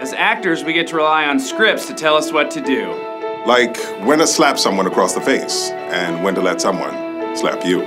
As actors, we get to rely on scripts to tell us what to do. Like when to slap someone across the face and when to let someone slap you.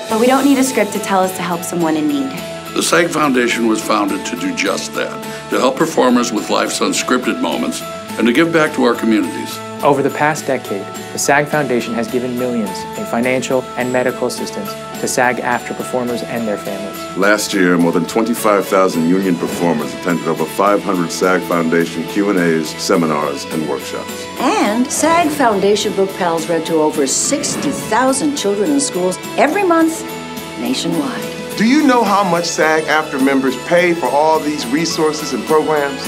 But we don't need a script to tell us to help someone in need. The SAG Foundation was founded to do just that, to help performers with life's unscripted moments and to give back to our communities. Over the past decade, the SAG Foundation has given millions in financial and medical assistance to SAG-AFTRA performers and their families. Last year, more than 25,000 union performers attended over 500 SAG Foundation Q&As, seminars, and workshops. And SAG Foundation Book Pals read to over 60,000 children in schools every month nationwide. Do you know how much SAG-AFTRA members pay for all these resources and programs?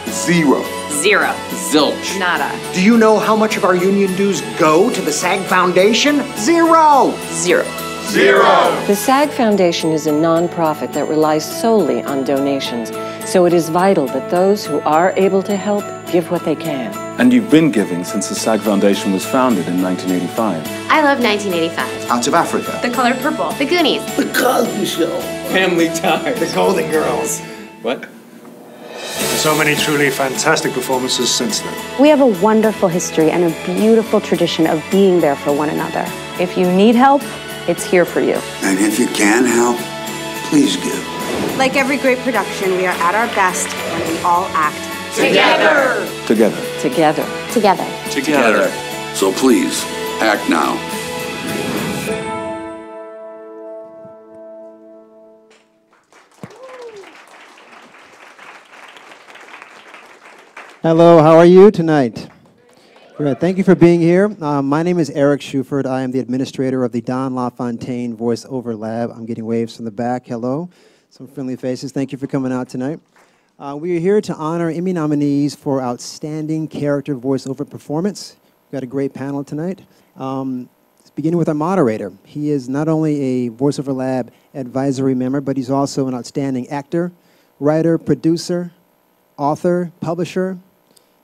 Zero. Zero. Zilch. Nada. Do you know how much of our union dues go to the SAG Foundation? Zero. Zero. Zero. The SAG Foundation is a nonprofit that relies solely on donations, so it is vital that those who are able to help give what they can. And you've been giving since the SAG Foundation was founded in 1985. I love 1985. Out of Africa. The Color Purple. The Goonies. The Cosby Show. Family Ties. The Golden Girls. What? So many truly fantastic performances since then. We have a wonderful history and a beautiful tradition of being there for one another. If you need help, it's here for you. And if you can help, please give. Like every great production, we are at our best when we all act together. Together. Together. Together. Together. So please, act now. Hello, how are you tonight? Great, thank you for being here. My name is Eric Schuford. I am the administrator of the Don LaFontaine Voiceover Lab. I'm getting waves from the back. Hello, some friendly faces. Thank you for coming out tonight. We are here to honor Emmy nominees for outstanding character voiceover performance. We've got a great panel tonight. Beginning with our moderator. He is not only a Voiceover Lab advisory member, but he's also an outstanding actor, writer, producer, author, publisher,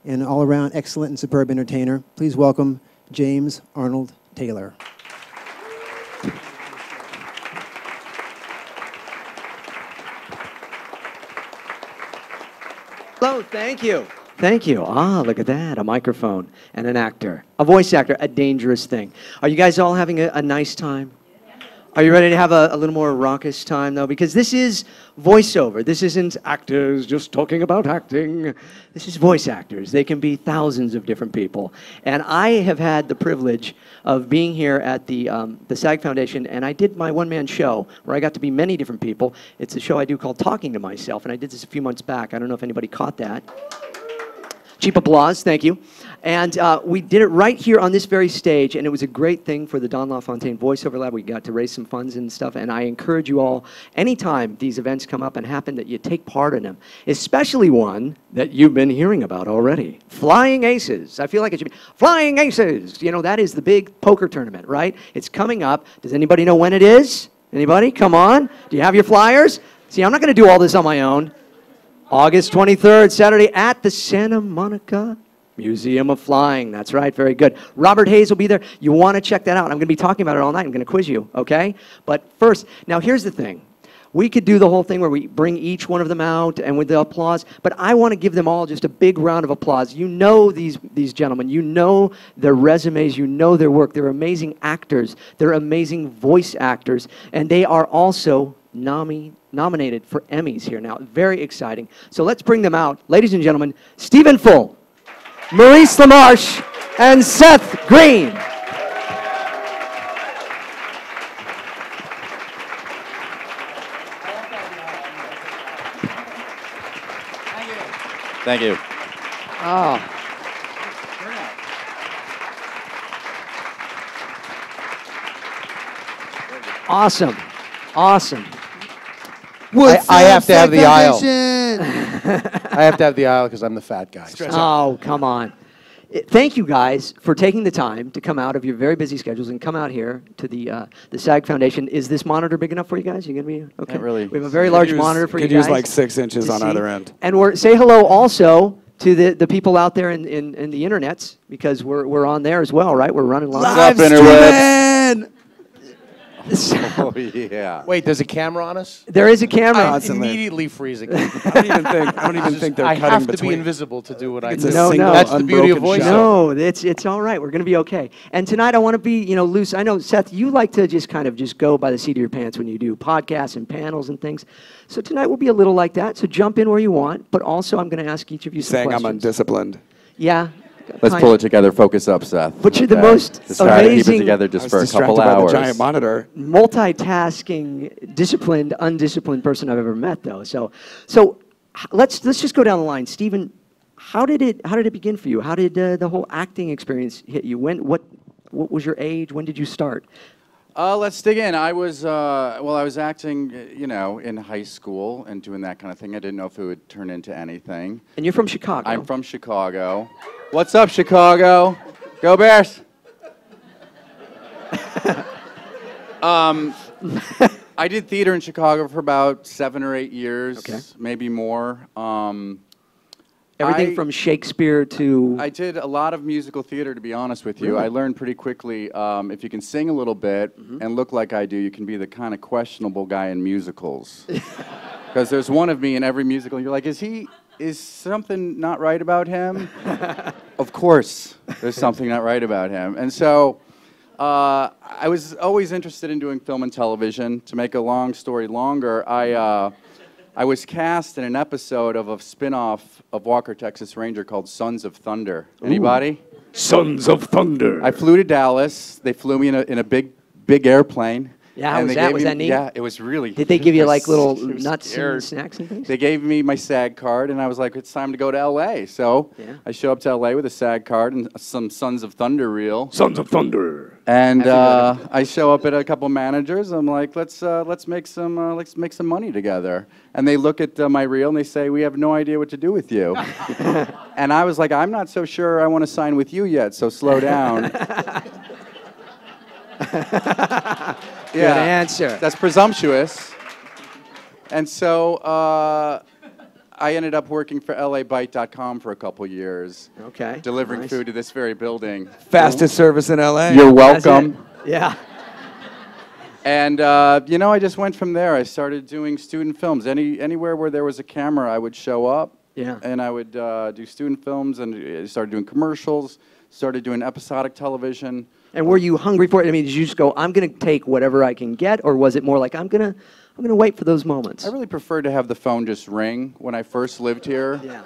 and all-around excellent and superb entertainer. Please welcome James Arnold Taylor. Hello, thank you. Thank you. Ah, look at that, a microphone and an actor. A voice actor, a dangerous thing. Are you guys all having a nice time? Are you ready to have a little more raucous time, though? Because this is voiceover. This isn't actors just talking about acting. This is voice actors. They can be thousands of different people. And I have had the privilege of being here at the SAG Foundation, and I did my one-man show where I got to be many different people. It's a show I do called Talking to Myself, and I did this a few months back. I don't know if anybody caught that. Cheap applause, thank you. And we did it right here on this very stage, and it was a great thing for the Don LaFontaine Voiceover Lab. We got to raise some funds and stuff, and I encourage you all, anytime these events come up and happen, that you take part in them, especially one that you've been hearing about already. Flying Aces. I feel like it should be Flying Aces. You know, that is the big poker tournament, right? It's coming up. Does anybody know when it is? Anybody? Come on. Do you have your flyers? See, I'm not going to do all this on my own. August 23rd, Saturday, at the Santa Monica Museum of Flying. That's right, very good. Robert Hayes will be there. You want to check that out. I'm going to be talking about it all night. I'm going to quiz you, okay? But first, now here's the thing. We could do the whole thing where we bring each one of them out and with the applause, but I want to give them all just a big round of applause. You know these gentlemen. You know their resumes. You know their work. They're amazing actors. They're amazing voice actors, and they are also nominated for Emmys here now. Very exciting. So let's bring them out. Ladies and gentlemen, Stephen Full, Maurice LaMarche, and Seth Green. Thank you. Oh. Awesome. Awesome. I have to have the aisle. I have to have the aisle because I'm the fat guy. So. Oh, come on. Thank you guys for taking the time to come out of your very busy schedules and come out here to the SAG Foundation. Is this monitor big enough for you guys? You gonna be okay? Can't really. We have a very large monitor for you guys. Could use like 6 inches on either end. And say hello also to the people out there in the internets, because we're on there as well, right? We're running live. What's up, interwebs? Oh, yeah. Wait, there's a camera on us? There is a camera. I'm immediately freezing. I don't even think they're I cutting have to between. be invisible to do what I do. No, That's the beauty of voiceover. No, it's all right. We're going to be okay. And tonight I want to be, loose. I know, Seth, you like to just kind of just go by the seat of your pants when you do podcasts and panels and things. So tonight will be a little like that. So jump in where you want. But also I'm going to ask each of you some Saying questions. I'm undisciplined. Yeah. Let's pull it together. Focus up, Seth. But you're the most Just try to keep it amazing- together just for a couple By hours. the giant monitor. Multitasking, disciplined, undisciplined person I've ever met, though. So let's just go down the line. Stephen, how did it begin for you? How did the whole acting experience hit you? What was your age? When did you start? Let's dig in. I was acting, in high school and doing that kind of thing. I didn't know if it would turn into anything. And you're from Chicago. I'm from Chicago. What's up, Chicago? Go Bears! I did theater in Chicago for about 7 or 8 years, maybe more. Everything from Shakespeare to... I did a lot of musical theater, to be honest with you. I learned pretty quickly, if you can sing a little bit and look like I do, you can be the kind of questionable guy in musicals. Because there's one of me in every musical, and you're like, is something not right about him? Of course, there's something not right about him. And so I was always interested in doing film and television. To make a long story longer, I was cast in an episode of a spin-off of Walker, Texas Ranger called Sons of Thunder. Anybody? Sons of Thunder. I flew to Dallas. They flew me in a big airplane. Yeah, how was that? Was that neat? Yeah, it was really. Did they give you like little nuts and snacks and things? They gave me my SAG card, and I was like, it's time to go to L.A. So I show up to L.A. with a SAG card and some Sons of Thunder reel. Sons of Thunder. And I show up at a couple managers. I'm like, let's make some money together. And they look at my reel and they say, we have no idea what to do with you. And I was like, I'm not so sure I want to sign with you yet. So slow down. Good answer. That's presumptuous. And so I ended up working for LABite.com for a couple years. Okay. Delivering food to this very building. Fastest service in LA. You're welcome. Yeah. And I just went from there. I started doing student films. Anywhere where there was a camera, I would show up. Yeah. And I would do student films, and I started doing commercials, started doing episodic television. And were you hungry for it? I mean, did you just go, I'm going to take whatever I can get, or was it more like, I'm going to wait for those moments? I really preferred to have the phone just ring when I first lived here. Yeah.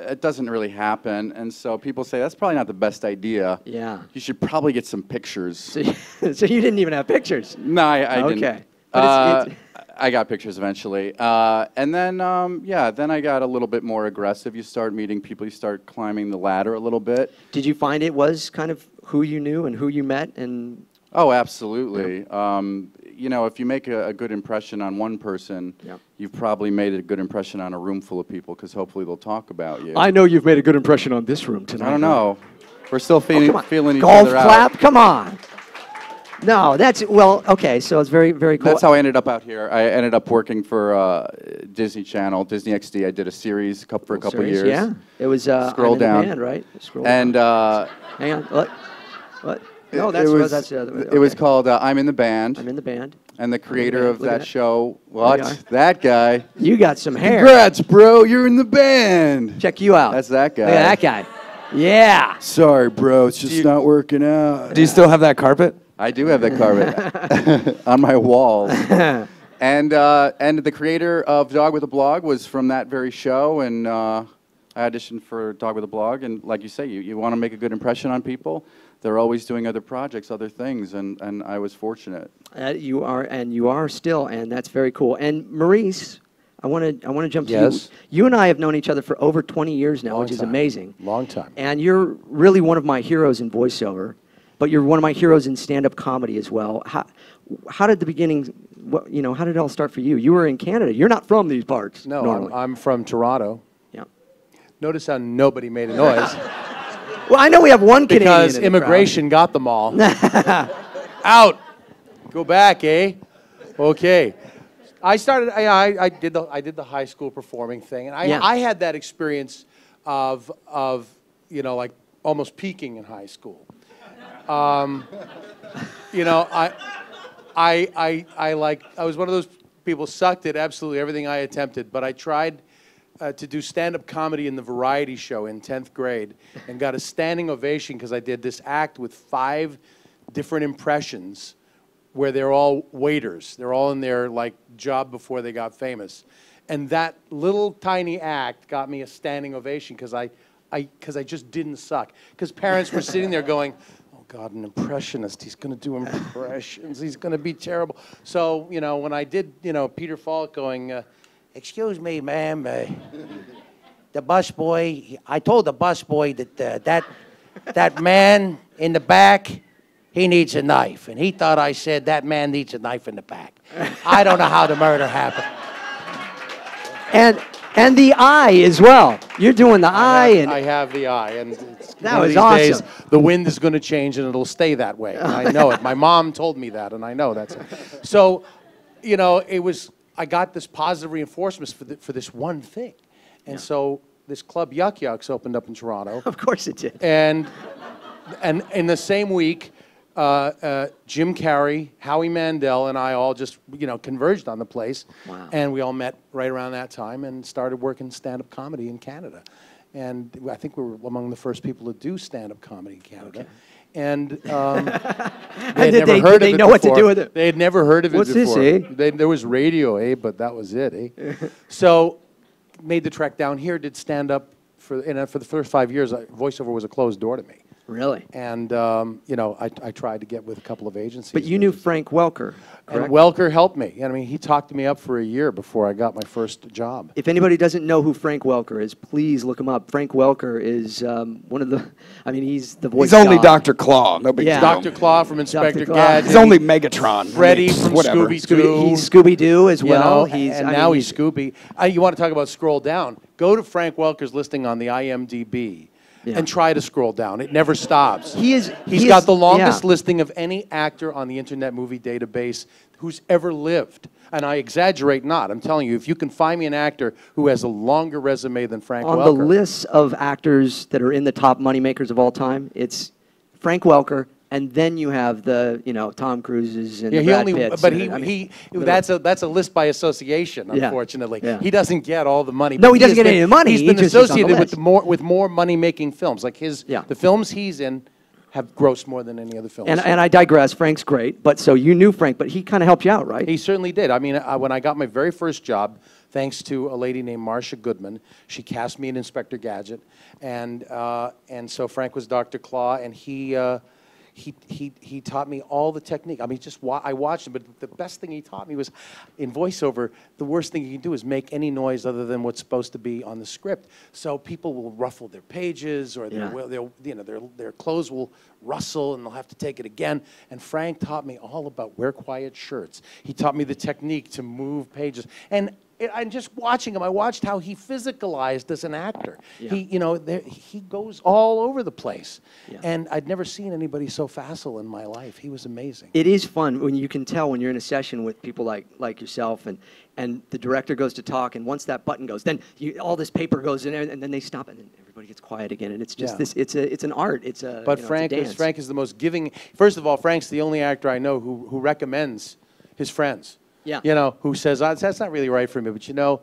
It doesn't really happen, and so people say, that's probably not the best idea. Yeah. You should probably get some pictures. So you didn't even have pictures? No, I didn't. Okay. I got pictures eventually. And then, then I got a little bit more aggressive. You start meeting people, you start climbing the ladder a little bit. Did you find it was kind of who you knew and who you met? Oh, absolutely. If you make a good impression on one person, you've probably made a good impression on a room full of people, because hopefully they'll talk about you. I know you've made a good impression on this room tonight. I don't know. We're still feeling each Golf other clap? out. Come on. No, okay, so it's very, very cool. That's how I ended up out here. I ended up working for Disney Channel, Disney XD. I did a series for a couple years. Yeah, it was Scroll I'm in down. the band, right? Scroll and down. Hang on, what? No, that's the other one. It was called I'm in the Band. I'm in the Band. And the creator of that show, that guy. You got some hair. Congrats, bro, you're in the band. Check you out. That's that guy. Look at that guy. Yeah. Sorry, bro, it's just not working out. Do you still have that carpet? I do have that carpet on my walls. And the creator of Dog with a Blog was from that very show, and I auditioned for Dog with a Blog, and like you say, you want to make a good impression on people. They're always doing other projects, other things, and I was fortunate. You are still, and that's very cool. And Maurice, I want to jump to you. Yes. You and I have known each other for over 20 years now, which is amazing. Long time. And you're really one of my heroes in voiceover, but you're one of my heroes in stand-up comedy as well. How did the beginning? How did it all start for you? You were in Canada. You're not from these parts. No, I'm from Toronto. Yeah. Notice how nobody made a noise. Well, I know we have one Canadian because in the immigration got them all. Out. Go back, eh? Okay. I started. I did the high school performing thing, and I had that experience of like almost peaking in high school. I was one of those people sucked at absolutely everything I attempted, but I tried to do stand-up comedy in the variety show in 10th grade and got a standing ovation because I did this act with 5 different impressions where they're all waiters. They're all in their like job before they got famous. And that little tiny act got me a standing ovation because I just didn't suck. Because parents were sitting there going, oh God, an impressionist, he's gonna do impressions, he's gonna be terrible. So, you know, when I did, you know, Peter Falk going, excuse me, ma'am, the busboy, I told the busboy that that man in the back, he needs a knife. And he thought I said that man needs a knife in the back. I don't know how the murder happened. And the eye as well. You're doing the eye. I have the eye. And that was awesome. Days, the wind is going to change and it'll stay that way. I know it. My mom told me that, and I know that's it. So, you know, I got this positive reinforcement for this one thing. And so this club Yuck Yucks opened up in Toronto. Of course it did. And in the same week, Jim Carrey, Howie Mandel, and I all just, you know, converged on the place. Wow. And we all met right around that time and started working stand-up comedy in Canada. And I think we were among the first people to do stand-up comedy in Canada. Okay. And they had never heard of it they know what to do with it? They had never heard of it What's before. this, eh? There was radio, eh? But that was it, eh? So made the trek down here, did stand-up for the first 5 years. Voiceover was a closed door to me. Really? And, you know, I tried to get with a couple of agencies. But you knew Frank Welker, correct? And Welker helped me. I mean, he talked me up for a year before I got my first job. If anybody doesn't know who Frank Welker is, please look him up. Frank Welker is one of the, I mean, he's the voice He's only god. Dr. Claw. No big deal. Dr. Claw from Inspector Gadget. He's only Megatron. Freddy from Scooby-Doo. He's Scooby-Doo as well. You know, now he's Scooby. You want to talk about scroll down? Go to Frank Welker's listing on the IMDb. Yeah. And try to scroll down. It never stops. He's got the longest listing of any actor on the Internet Movie Database who's ever lived. And I exaggerate not. I'm telling you, if you can find me an actor who has a longer resume than Frank Welker. On the list of actors that are in the top moneymakers of all time, it's Frank Welker, and then you have the, you know, Tom Cruises and Brad Pitts. But that's a list by association, unfortunately. Yeah. He doesn't get all the money. No, he doesn't get any money. He's been associated with more money-making films. Like the films he's in have grossed more than any other films. And I digress. Frank's great, but so you knew Frank, but he kind of helped you out, right? He certainly did. I mean, when I got my very first job, thanks to a lady named Marcia Goodman, she cast me in Inspector Gadget, and so Frank was Dr. Claw, and he taught me all the technique. I mean, I watched him, but the best thing he taught me was, in voiceover, the worst thing you can do is make any noise other than what's supposed to be on the script. So people will ruffle their pages, or their clothes will rustle, and they'll have to take it again. And Frank taught me all about wear quiet shirts. He taught me the technique to move pages. And I'm just watching him. I watched how he physicalized as an actor. Yeah. He goes all over the place. Yeah. And I'd never seen anybody so facile in my life. He was amazing. It is fun when you can tell when you're in a session with people like yourself, and the director goes to talk, and once that button goes, then all this paper goes in, and then they stop, and then everybody gets quiet again. And it's just this. It's an art. But Frank is the most giving. First of all, Frank's the only actor I know who recommends his friends. Yeah. You know, who says, that's not really right for me, but you know,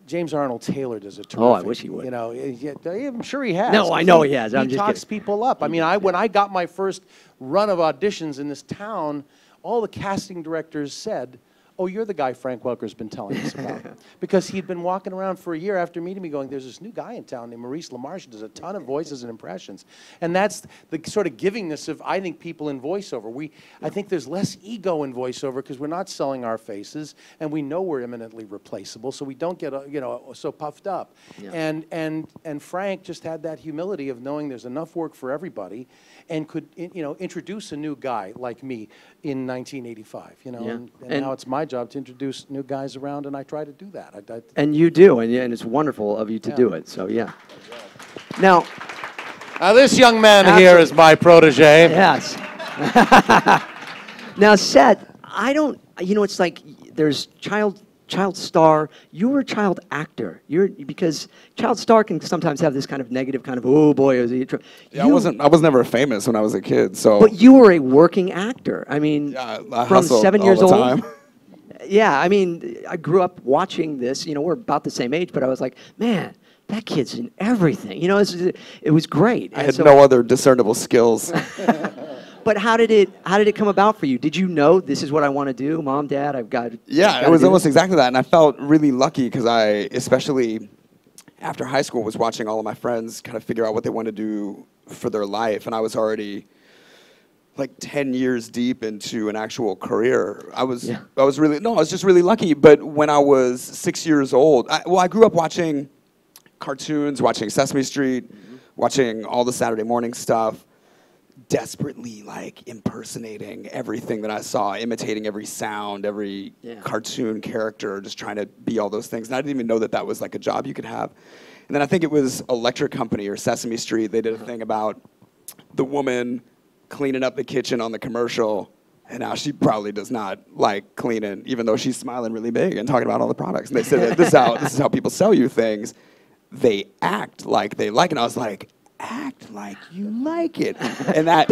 James Arnold Taylor does a terrific. Oh, I wish he would. You know, I'm sure he has. No, I know he has. He talks people up. I mean, when I got my first run of auditions in this town, all the casting directors said, oh, you're the guy Frank Welker's been telling us about. Because he'd been walking around for a year after meeting me going, there's this new guy in town named Maurice LaMarche who does a ton of voices and impressions. And that's the sort of givingness of, I think, people in voiceover. I think there's less ego in voiceover because we're not selling our faces, and we know we're eminently replaceable, so we don't get so puffed up. Yeah. And Frank just had that humility of knowing there's enough work for everybody, and could introduce a new guy like me in 1985. And now it's my job to introduce new guys around, and I try to do that. And you do, and it's wonderful of you to do it. So yeah. Now this young man here is my protege. Yes. Now, Seth, it's like there's child child star. You were a child actor. Because child star can sometimes have this kind of negative kind of, oh boy, is he? Yeah, I was never famous when I was a kid, so. But you were a working actor. I mean, I from 7 years all the old. time. Yeah, I mean, I grew up watching this. You know, we're about the same age, but I was like, man, that kid's in everything. You know, it was great. I had no other discernible skills. But how did it come about for you? Did you know this is what I want to do, Mom, Dad? Yeah, it was almost exactly that, and I felt really lucky because I, especially after high school, was watching all of my friends kind of figure out what they wanted to do for their life, and I was already like 10 years deep into an actual career. I was just really lucky. But when I was 6 years old, I grew up watching cartoons, watching Sesame Street, watching all the Saturday morning stuff, desperately like impersonating everything that I saw, imitating every sound, every cartoon character, just trying to be all those things. And I didn't even know that that was like a job you could have. And then I think it was Electric Company or Sesame Street. They did a thing about the woman cleaning up the kitchen on the commercial, and now she probably does not like cleaning, even though she's smiling really big and talking about all the products. And they said that this is how people sell you things. They act like they like it. And I was like, act like you like it. And that,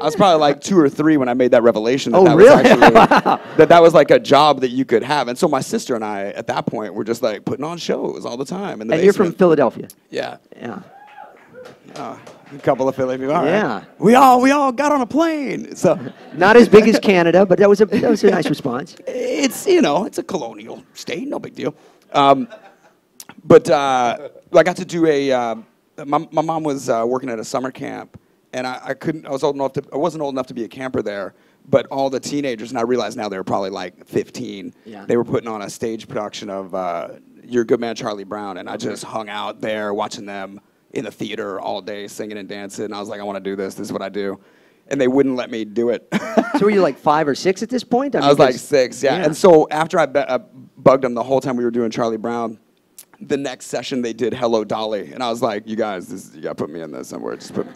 I was probably like 2 or 3 when I made that revelation. That really? Was actually, that was like a job that you could have. And so my sister and I, at that point, were just like putting on shows all the time in the basement. You're from Philadelphia? Yeah. Yeah. A couple of Philly people. All right. Yeah. We all got on a plane. So not as big as Canada, but that was a nice response. It's it's a colonial state, no big deal. But I got to do my mom was working at a summer camp, and I wasn't old enough to be a camper there, but all the teenagers, and I realize now they were probably like 15. Yeah. They were putting on a stage production of Your Good Man Charlie Brown, and I just hung out there watching them in the theater all day, singing and dancing. And I was like, I want to do this. This is what I do. And they wouldn't let me do it. So were you like 5 or 6 at this point? I was like 6, yeah. And so after I bugged them the whole time we were doing Charlie Brown, the next session they did Hello Dolly. And I was like, you guys, you got to put me in this somewhere. Just put me.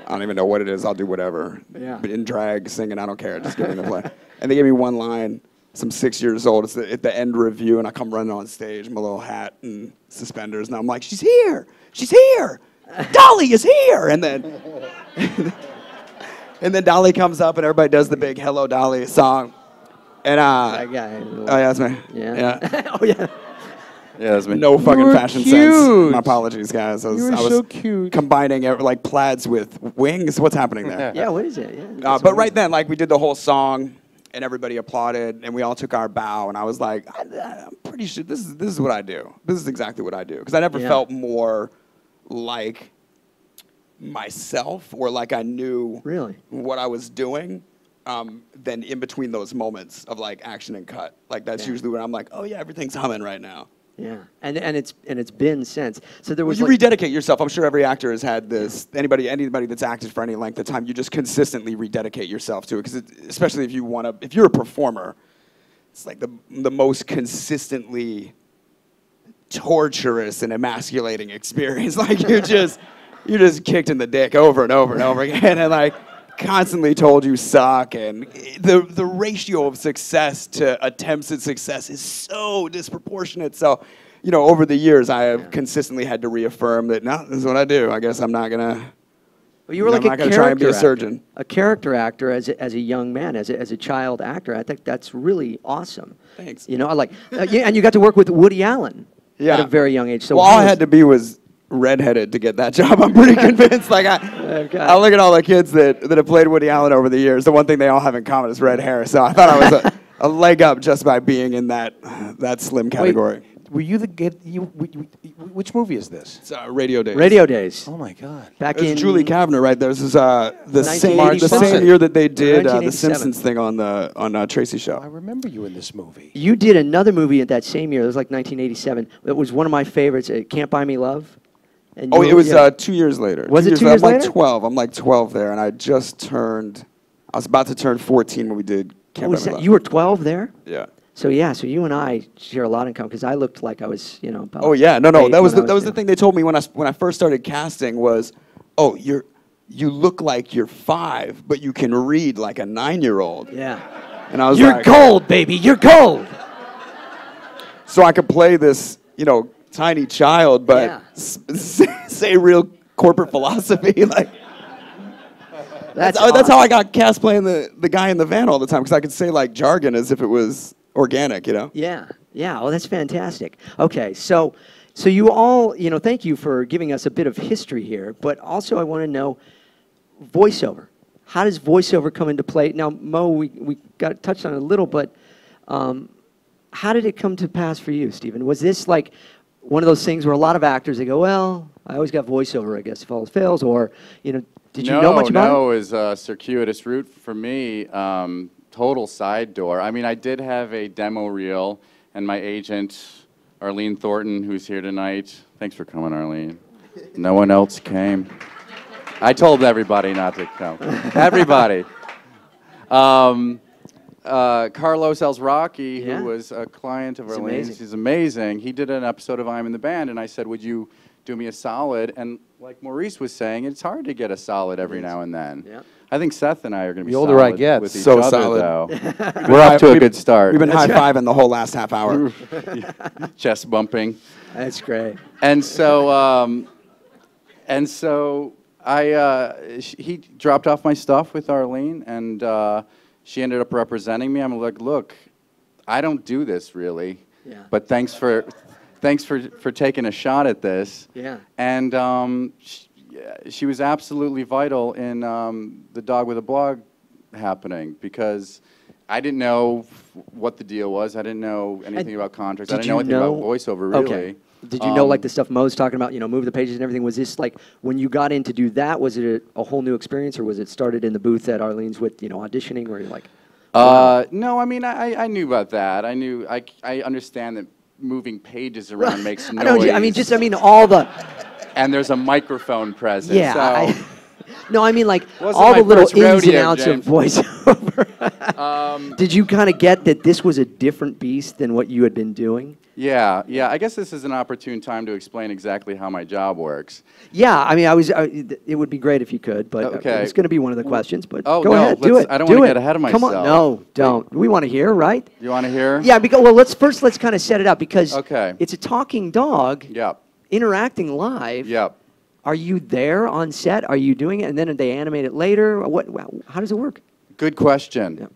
I don't even know what it is. I'll do whatever. Yeah. But in drag, singing, I don't care. Just give me the play. And they gave me one line. So I'm 6 years old. It's at the end review, and I come running on stage, my little hat and suspenders, and I'm like, she's here. She's here. Dolly is here. And then Dolly comes up, and everybody does the big Hello Dolly song. And that guy. Oh yeah, that's me. Yeah. Oh yeah. Yeah, that's me. No fucking fashion sense. My apologies, guys. I was so cute. Combining like plaids with wings. What's happening there? Yeah, what is it? Yeah. But right then, like we did the whole song, and everybody applauded, and we all took our bow, and I was like, I'm pretty sure this is what I do. This is exactly what I do, because I never felt more like myself or like I knew what I was doing than in between those moments of like action and cut. Like that's usually when I'm like, oh yeah, everything's humming right now. Yeah, and it's been since. So there was. You rededicate yourself. I'm sure every actor has had this. Anybody that's acted for any length of time, you just consistently rededicate yourself to it. Because especially if you're a performer, it's like the most consistently torturous and emasculating experience. Like you're just kicked in the dick over and over and over again, and like constantly told you suck, and the ratio of success to attempts at success is so disproportionate. So, over the years, I have consistently had to reaffirm that no, this is what I do. I guess I'm not gonna. Well, you were like I'm not gonna try and be a surgeon. A character actor as a young man, as a child actor. I think that's really awesome. Thanks. I like, and you got to work with Woody Allen at a very young age. So well, all I had to be was redheaded to get that job. I'm pretty convinced. Like I look at all the kids that have played Woody Allen over the years. The one thing they all have in common is red hair. So I thought I was a leg up just by being in that slim category. Wait, were you which movie is this? It's Radio Days. Radio Days. Oh my God. Back in Julie Kavner, right? This is the same year that they did the Simpsons thing on Tracy's show. I remember you in this movie. You did another movie at that same year. It was like 1987. It was one of my favorites. Can't Buy Me Love. And it was 2 years later. Was it 2 years later? I'm like 12. I'm like 12 there, and I was about to turn 14 when we did Can't Buy Me Love. You were 12 there? Yeah. So so you and I share a lot in common because I looked like I was, about Oh yeah, no, that was the thing they told me when I first started casting was, oh, you look like you're 5, but you can read like a 9-year-old. Yeah. And I was You're like, gold, baby. You're gold. so I could play this, tiny child, but say real corporate philosophy. Like that's how I got cast playing the guy in the van all the time, because I could say like jargon as if it was organic, Yeah. Oh, that's fantastic. Okay, so you all, thank you for giving us a bit of history here, but also I want to know voiceover. How does voiceover come into play? Now, Mo, we got touched on it a little, but how did it come to pass for you, Stephen? Was this like one of those things where a lot of actors, they go, well, I always got voiceover, I guess, if all fails, or, did you know much about it? No, it was a circuitous route for me, total side door. I mean, I did have a demo reel, and my agent, Arlene Thornton, who's here tonight. Thanks for coming, Arlene. No one else came. I told everybody not to come. Everybody. Carlos Alzraki, who was a client of Arlene's, he's amazing. He did an episode of I'm in the Band, and I said, would you do me a solid? And like Maurice was saying, it's hard to get a solid every now and then. Yeah. I think Seth and I are going to be the older I get, with each so other, solid. though. We're off to a good start. We've been high-fiving the whole last half hour. Chest bumping. That's great. And so, he dropped off my stuff with Arlene, and she ended up representing me. I'm like, look, I don't do this really, but thanks for taking a shot at this. Yeah. And she was absolutely vital in the Dog with a Blog happening, because I didn't know what the deal was. I didn't know anything about contracts. I didn't know anything about voiceover, really. Okay. Did you know, like, the stuff Mo's talking about, move the pages and everything? Was this, like, when you got in to do that, was it a whole new experience, or was it started in the booth at Arlene's with, auditioning, where you're like... No, I mean, I knew about that. I understand that moving pages around makes noise. I mean, all the... And there's a microphone present. Yeah. So. No, I mean, like, Wasn't all my the little first ins rodeo, and outs James. of voiceover. Did you kind of get that this was a different beast than what you had been doing? Yeah. I guess this is an opportune time to explain exactly how my job works. Yeah, I mean, it would be great if you could, but it's going to be one of the questions. But go ahead, do it. I don't want to get ahead of myself. Come on, no, don't. We want to hear, right? You want to hear? Yeah, because let's kind of set it up, because it's a talking dog. Yep. Interacting live. Yep. Are you there on set? Are you doing it, and then they animate it later? How does it work? Good question. Yeah.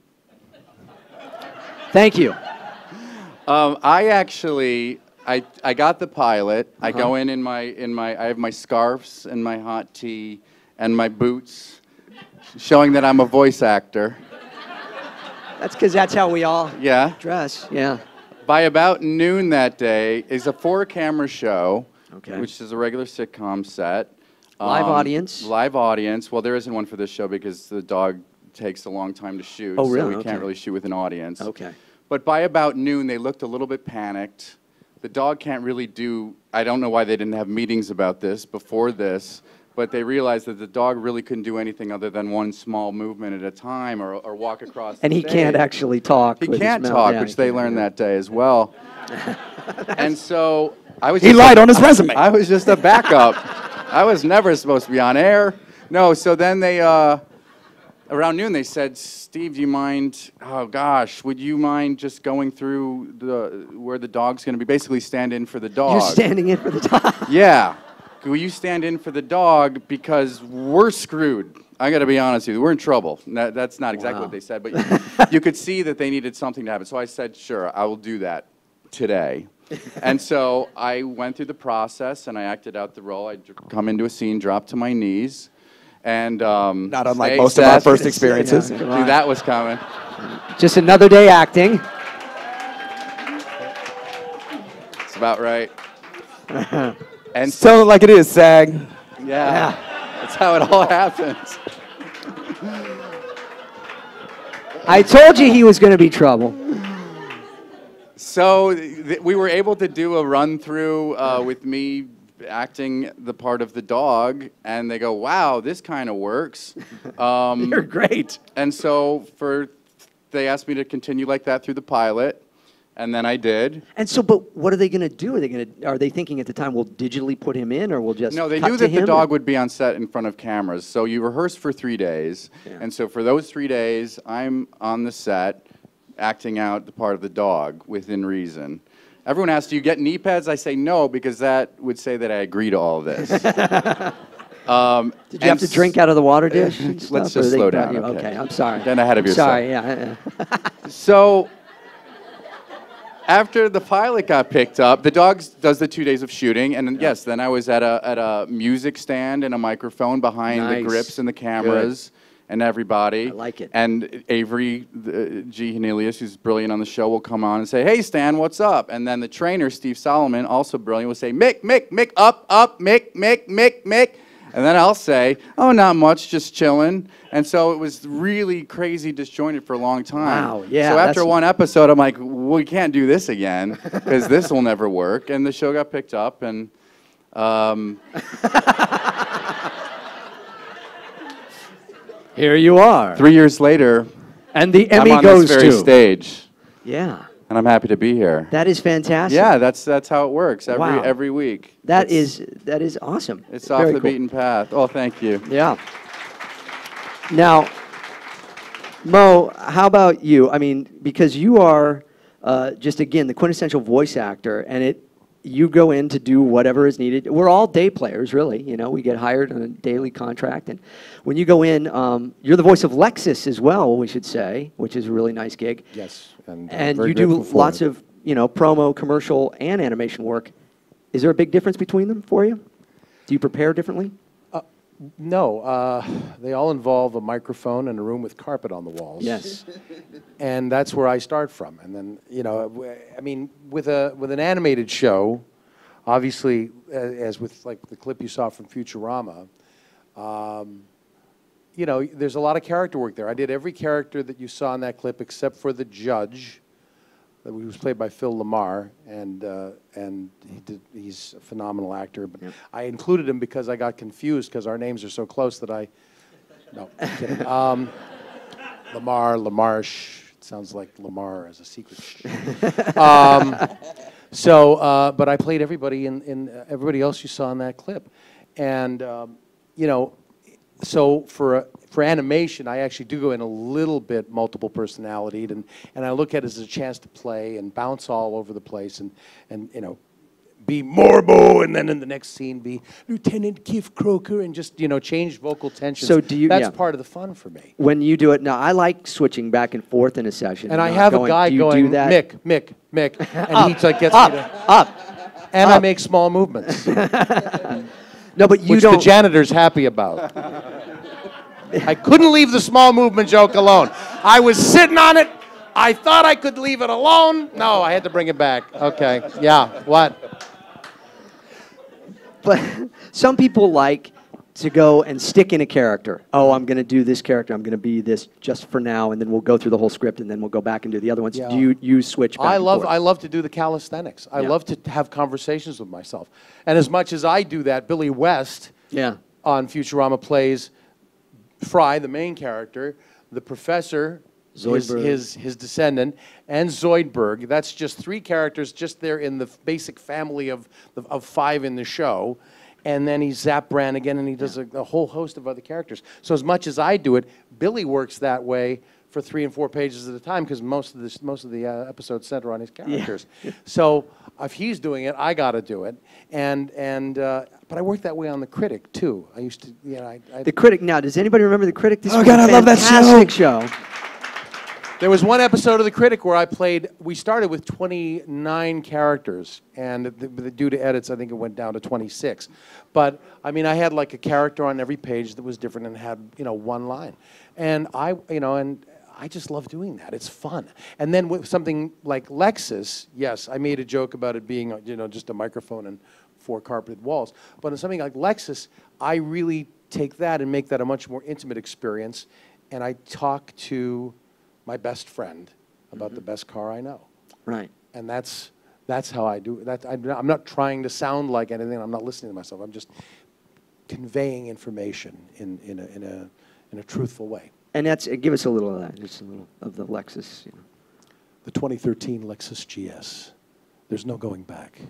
Thank you. I actually, I got the pilot. I go in my, I have my scarves and my hot tea and my boots, showing that I'm a voice actor. That's because that's how we all dress. Yeah. By about noon that day, it's a 4-camera show, which is a regular sitcom set. Live audience? Live audience. Well, there isn't one for this show because the dog takes a long time to shoot. Oh, really? So we can't really shoot with an audience. Okay. But by about noon, they looked a little bit panicked. The dog can't really do, I don't know why they didn't have meetings about this before this, but they realized that the dog really couldn't do anything other than one small movement at a time, or walk across the And he stage. can't actually talk. He with can't his talk, mouth. which they learned that day as well. And so I was. He lied on his resume. I was just a backup. I was never supposed to be on air. No, so then they, around noon, they said, Steve, do you mind, oh gosh, would you mind just going through where the dog's going to be? Basically stand in for the dog. You're standing in for the dog. Yeah. Will you stand in for the dog, because we're screwed. I got to be honest with you. We're in trouble. That's not exactly what they said, but you could see that they needed something to happen. So I said, sure, I will do that today. And so I went through the process, and I acted out the role. I'd come into a scene, drop to my knees, and not unlike most of our first experiences. Knew that was coming. Just another day acting. It's about right. And tell it like it is, SAG. Yeah. That's how it all happens. I told you he was going to be trouble. So we were able to do a run-through with me acting the part of the dog, and they go, wow, this kind of works. You're great. And so they asked me to continue like that through the pilot, and then I did. And so, but what are they going to do? Are they thinking at the time, we'll digitally put him in, or we'll just No, they cut knew to that the him, dog or? would be on set in front of cameras. So you rehearse for 3 days, and so for those 3 days, I'm on the set acting out the part of the dog within reason. everyone asks, do you get knee pads? I say no, because that would say that I agree to all of this. Did you have to drink out of the water dish? And Let's stuff, or just they slow brought down. you- Okay, I'm sorry. Getting ahead of yourself. Sorry, yeah. So, after the pilot got picked up, the dogs does the 2 days of shooting, and yes, then I was at a music stand and a microphone behind the Nice. grips and the cameras and everybody. I like it. And Avery G. Hanelius, who's brilliant on the show, will come on and say, "Hey, Stan, what's up?" And then the trainer, Steve Solomon, also brilliant, will say, "Mick, up, Mick." And then I'll say, "Oh, not much, just chilling." And so it was really crazy disjointed for a long time. Wow, yeah, So after that's- one episode, I'm like, we can't do this again because this will never work. And the show got picked up, and here you are. 3 years later, and the Emmy I'm on goes this very to. stage. Yeah. And I'm happy to be here. That is fantastic. Yeah, that's how it works Wow. every week. That is awesome. It's off Very the cool. beaten path. Oh, thank you. Yeah. Now, Mo, how about you? I mean, because you are just again the quintessential voice actor, and you go in to do whatever is needed. We're all day players, really. You know, we get hired on a daily contract, and when you go in, you're the voice of Lexus as well. We should say, which is a really nice gig. Yes, and And very you do grateful for lots it. of promo, commercial, and animation work. Is there a big difference between them for you? Do you prepare differently? No, they all involve a microphone and a room with carpet on the walls. Yes. And that's where I start from. And then, I mean, with an animated show, obviously, as with like the clip you saw from Futurama, there's a lot of character work there. I did every character that you saw in that clip except for the judge, that was played by Phil LaMarche, and he's a phenomenal actor. But I included him because I got confused because our names are so close that no, I'm kidding. LaMarche, it sounds like Lamar as a secret. But I played everybody in everybody else you saw in that clip, and so for animation, I actually do go in a little bit multiple personality, and I look at it as a chance to play and bounce all over the place, and be Morbo, and then in the next scene be Lieutenant Keith Croker, and just change vocal tensions. So do you? That's part of the fun for me. When you do it now, I like switching back and forth in a session. And I have a guy do you going, do that? Mick, and Up, he like gets up, me to up, and up. I make small movements. No, but you which don't. the janitor's happy about. I couldn't leave the small movement joke alone. I was sitting on it. I thought I could leave it alone. No, I had to bring it back. Okay. Yeah. What? But some people like to go and stick in a character. Oh, I'm going to do this character. I'm going to be this just for now, and then we'll go through the whole script, and then we'll go back and do the other ones. Yeah. Do you switch back I and forth? love to do the calisthenics. I love to have conversations with myself. And as much as I do that, Billy West on Futurama plays Fry, the main character, the professor, his descendant, and Zoidberg. That's just three characters just there in the basic family of five in the show. And then he's Zap Brannigan, and he does a whole host of other characters. So as much as I do it, Billy works that way for 3 and 4 pages at a time because most of the episodes center on his characters. Yeah. So if he's doing it, I got to do it. But I worked that way on the Critic too. I used to, The Critic. Now, does anybody remember the Critic? This Oh was God, a I love that fantastic show. There was one episode of The Critic where we started with 29 characters, and due to edits, I think it went down to 26. But, I mean, I had like a character on every page that was different and had, one line. And I just love doing that. It's fun. And then with something like Lexus, yes, I made a joke about it being, just a microphone and 4 carpeted walls. But in something like Lexus, I really take that and make that a much more intimate experience, and I talk to my best friend about the best car I know. Right. And that's how I do it. I'm not trying to sound like anything. I'm not listening to myself. I'm just conveying information in a truthful way. And give us a little of that, just a little of the Lexus. The 2013 Lexus GS. There's no going back.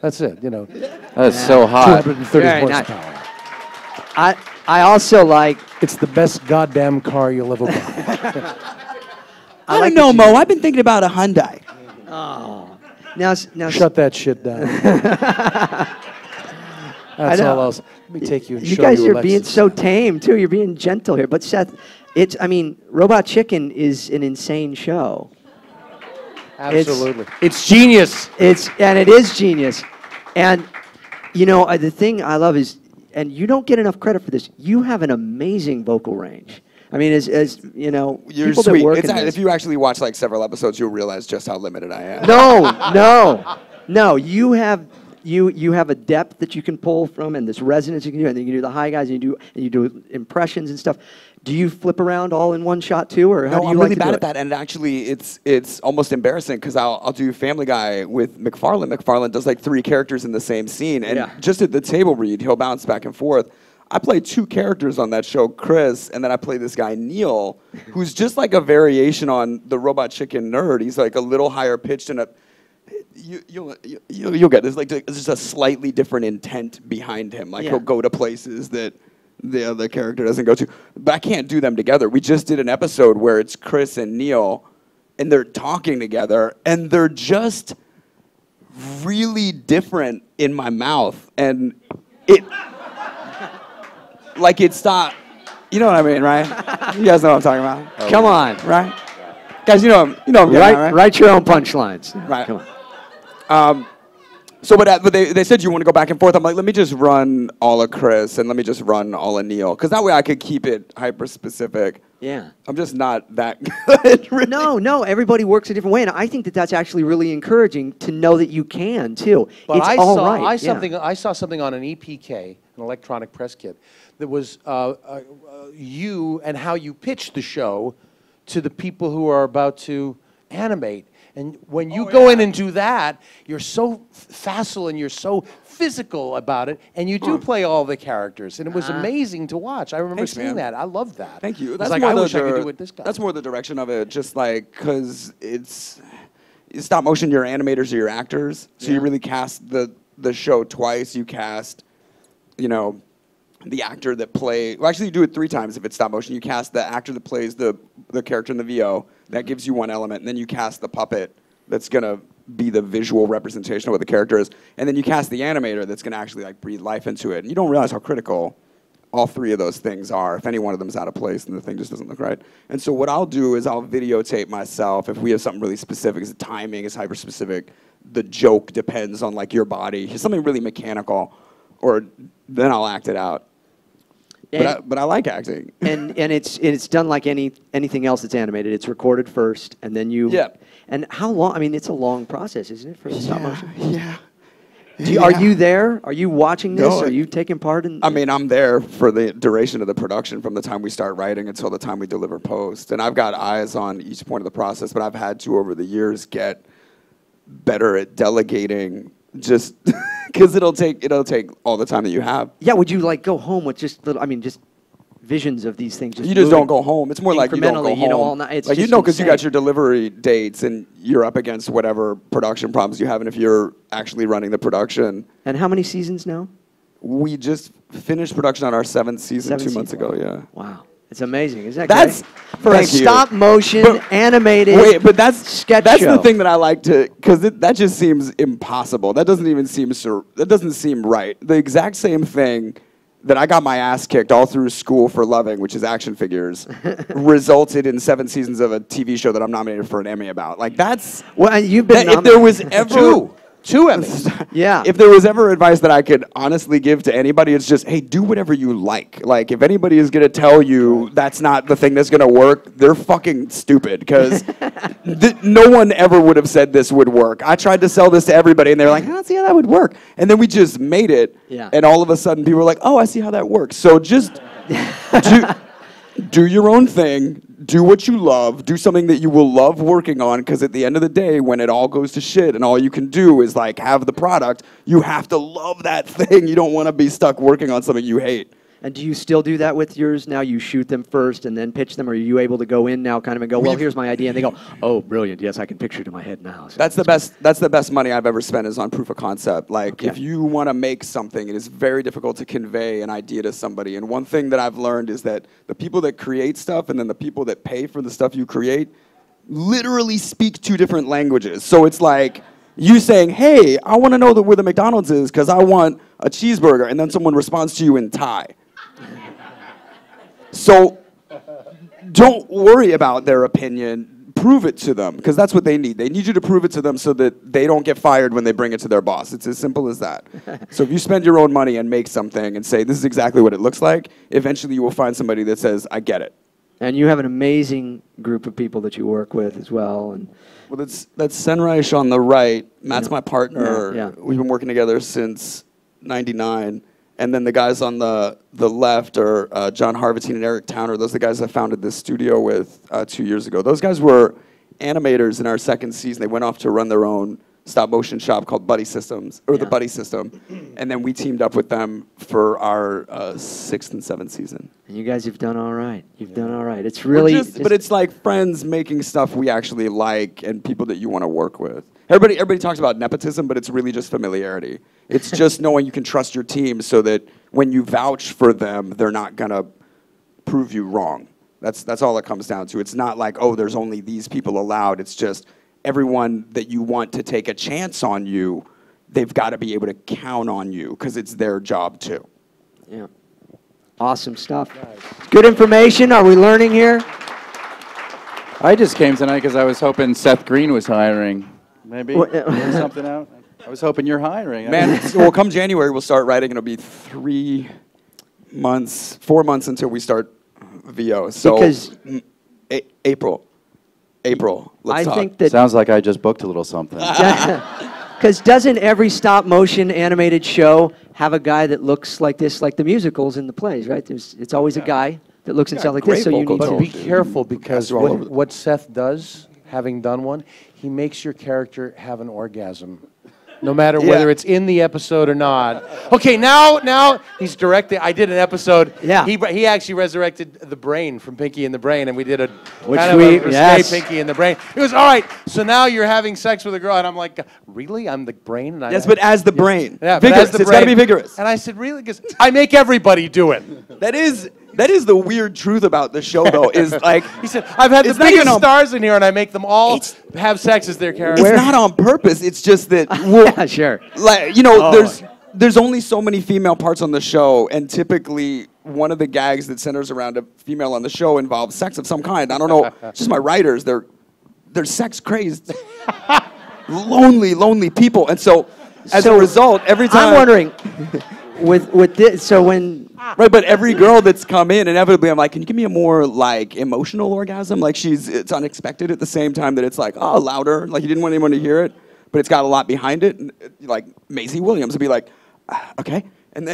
That's it. That's so hot. 230 Very horsepower. Nice. I also like. It's the best goddamn car you'll ever buy. I don't know, Mo. I've been thinking about a Hyundai. Oh. Now, Shut that shit down. That's all else. Let me take you and You show guys you are being Alexis. so tame too. You're being gentle here. But Seth, Robot Chicken is an insane show. Absolutely. It's genius. It is genius. And the thing I love is, and you don't get enough credit for this, you have an amazing vocal range. I mean, as you know, You're people sweet. that work It's in not- this, if you actually watch like several episodes, you'll realize just how limited I am. No. You have a depth that you can pull from, and this resonance you can do, and then you can do the high guys, and you do impressions and stuff. Do you flip around all in one shot too, or how do you I'm like really to bad do at it? that, and actually, it's almost embarrassing because I'll do Family Guy with Macfarlane. Macfarlane does like 3 characters in the same scene, and just at the table read, he'll bounce back and forth. I play 2 characters on that show, Chris, and then I play this guy Neil, who's just like a variation on the Robot Chicken nerd. He's like a little higher pitched and you'll get this. Like there's just a slightly different intent behind him. Like he'll go to places that the other character doesn't go to. But I can't do them together. We just did an episode where it's Chris and Neil, and they're talking together, and they're just really different in my mouth, and it's not. You know what I mean, right? You guys know what I'm talking about. Come on, right? Guys, you know I'm getting at, right? Write your own punchlines. Right. Come on. But they said you want to go back and forth. I'm like, let me just run all of Chris and let me just run all of Neil, because that way I could keep it hyper specific. Yeah. I'm just not that good. Really. No. Everybody works a different way, and I think that's actually really encouraging to know that you can too. But It's all right. I saw something on an EPK, an electronic press kit, that was you and how you pitch the show to the people who are about to animate. And when you go in and do that, you're so facile and you're so physical about it, and you do play all the characters, and it was amazing to watch. I remember seeing that. I loved that. Thank you. That's like, I wish I could do it with this guy. That's more the direction of it, just like, because it's stop motion, your animators are your actors, so you really cast the show twice. You cast, the actor that well, actually you do it 3 times if it's stop motion. You cast the actor that plays the character in the VO. That gives you one element, and then you cast the puppet that's gonna be the visual representation of what the character is, and then you cast the animator that's gonna actually like breathe life into it. And you don't realize how critical all 3 of those things are. If any one of them is out of place, then the thing just doesn't look right. And so what I'll do is I'll videotape myself. If we have something really specific, the timing is hyper specific, the joke depends on like your body, it's something really mechanical, or then I'll act it out. But I like acting. and it's done like anything else that's animated. It's recorded first, and then you. Yeah. And how long? I mean, it's a long process, isn't it, for the stop motion? Yeah. Are you there? Are you watching this? No, Are you taking part in? I mean, I'm there for the duration of the production, from the time we start writing until the time we deliver post. And I've got eyes on each point of the process, but I've had to, over the years, get better at delegating, just because it'll take all the time that you have. Yeah. Would you like go home with just visions of these things? You just don't go home. It's more like you don't go home. All night. It's like just because you got insane. your delivery dates and you're up against whatever production problems you have, and if you're actually running the production. And how many seasons now? We just finished production on our 7th season 2 months ago. Yeah. Wow. It's amazing. Isn't that That's great? For a stop motion animated sketch that's show. the thing that I like to, because that just seems impossible. That doesn't seem right. The exact same thing that I got my ass kicked all through school for loving, which is action figures, resulted in 7 seasons of a TV show that I'm nominated for an Emmy about. Like that's you've been if there was ever two Emmys. Yeah. If there was ever advice that I could honestly give to anybody, it's just, hey, do whatever you like. Like, if anybody is going to tell you that's not the thing that's going to work, they're fucking stupid, because no one ever would have said this would work. I tried to sell this to everybody, and they're like, I don't see how that would work. And then we just made it, and all of a sudden people were like, oh, I see how that works. So just do your own thing. Do what you love. Do something that you will love working on, because at the end of the day, when it all goes to shit and all you can do is like have the product, you have to love that thing. You don't want to be stuck working on something you hate. And do you still do that with yours now? You shoot them first and then pitch them, or are you able to go in now kind of and go, well, here's my idea, and they go, oh, brilliant, yes, I can picture it in my head now. So that's the best money I've ever spent, is on proof of concept. Like, if you want to make something, it is very difficult to convey an idea to somebody. And one thing that I've learned is that the people that create stuff and then the people that pay for the stuff you create literally speak 2 different languages. So it's like, you saying, hey, I want to know where the McDonald's is because I want a cheeseburger, and then someone responds to you in Thai. So don't worry about their opinion. Prove it to them, because that's what they need. They need you to prove it to them so that they don't get fired when they bring it to their boss. It's as simple as that. So if you spend your own money and make something and say, this is exactly what it looks like, eventually you will find somebody that says, I get it. And you have an amazing group of people that you work with as well. And well, that's Senreich on the right. Matt's my partner. Yeah. We've been working together since '99. And then the guys on the left are John Harvatine and Eric Towner. Those are the guys I founded this studio with 2 years ago. Those guys were animators in our second season. They went off to run their own stop-motion shop called Buddy Systems, or the Buddy System. And then we teamed up with them for our 6th and 7th season. And you guys have done all right. You've done all right. It's really... But it's like friends making stuff we actually like and people that you want to work with. Everybody talks about nepotism, but it's really just familiarity. It's just knowing you can trust your team so that when you vouch for them, they're not going to prove you wrong. That's all it comes down to. It's not like, oh, there's only these people allowed. It's just everyone that you want to take a chance on you, they've got to be able to count on you because it's their job too. Yeah. Awesome stuff. Nice. Good information. Are we learning here? I just came tonight because I was hoping Seth Green was hiring. Maybe work something out. I was hoping you're hiring. Man, well, come January, we'll start writing. It'll be 4 months until we start VO. So because April. Let's talk. think that sounds like I just booked a little something. Because doesn't every stop-motion animated show have a guy that looks like this, like the musicals and the plays, right? It's always a guy that looks and sounds like this. So you need But to be careful, because what Seth does, having done one, he makes your character have an orgasm. No matter whether it's in the episode or not. Okay, now he's directing. I did an episode. Yeah. He actually resurrected the brain from Pinky and the Brain, and we did a Pinky and the Brain. It was all right. So now you're having sex with a girl, and I'm like, really? I'm the brain? And Yes, but as the brain. Yeah, vigorous. It's got to be vigorous. And I said, really? Because I make everybody do it. That is the weird truth about the show, though. Is like he said, I've had the biggest stars in here, and I make them all have sex as their character. It's not on purpose. It's just that. Yeah, sure. Like there's only so many female parts on the show, and typically one of the gags that centers around a female on the show involves sex of some kind. I don't know. It's just my writers. They're sex crazed, lonely people, and so as a result, every time I'm wondering. With this, so when right, but every girl that's come in, inevitably, I'm like, can you give me a more like emotional orgasm? Like it's unexpected at the same time that it's like, oh, louder, like you didn't want anyone to hear it, but it's got a lot behind it. And, like Maisie Williams would be like, okay, and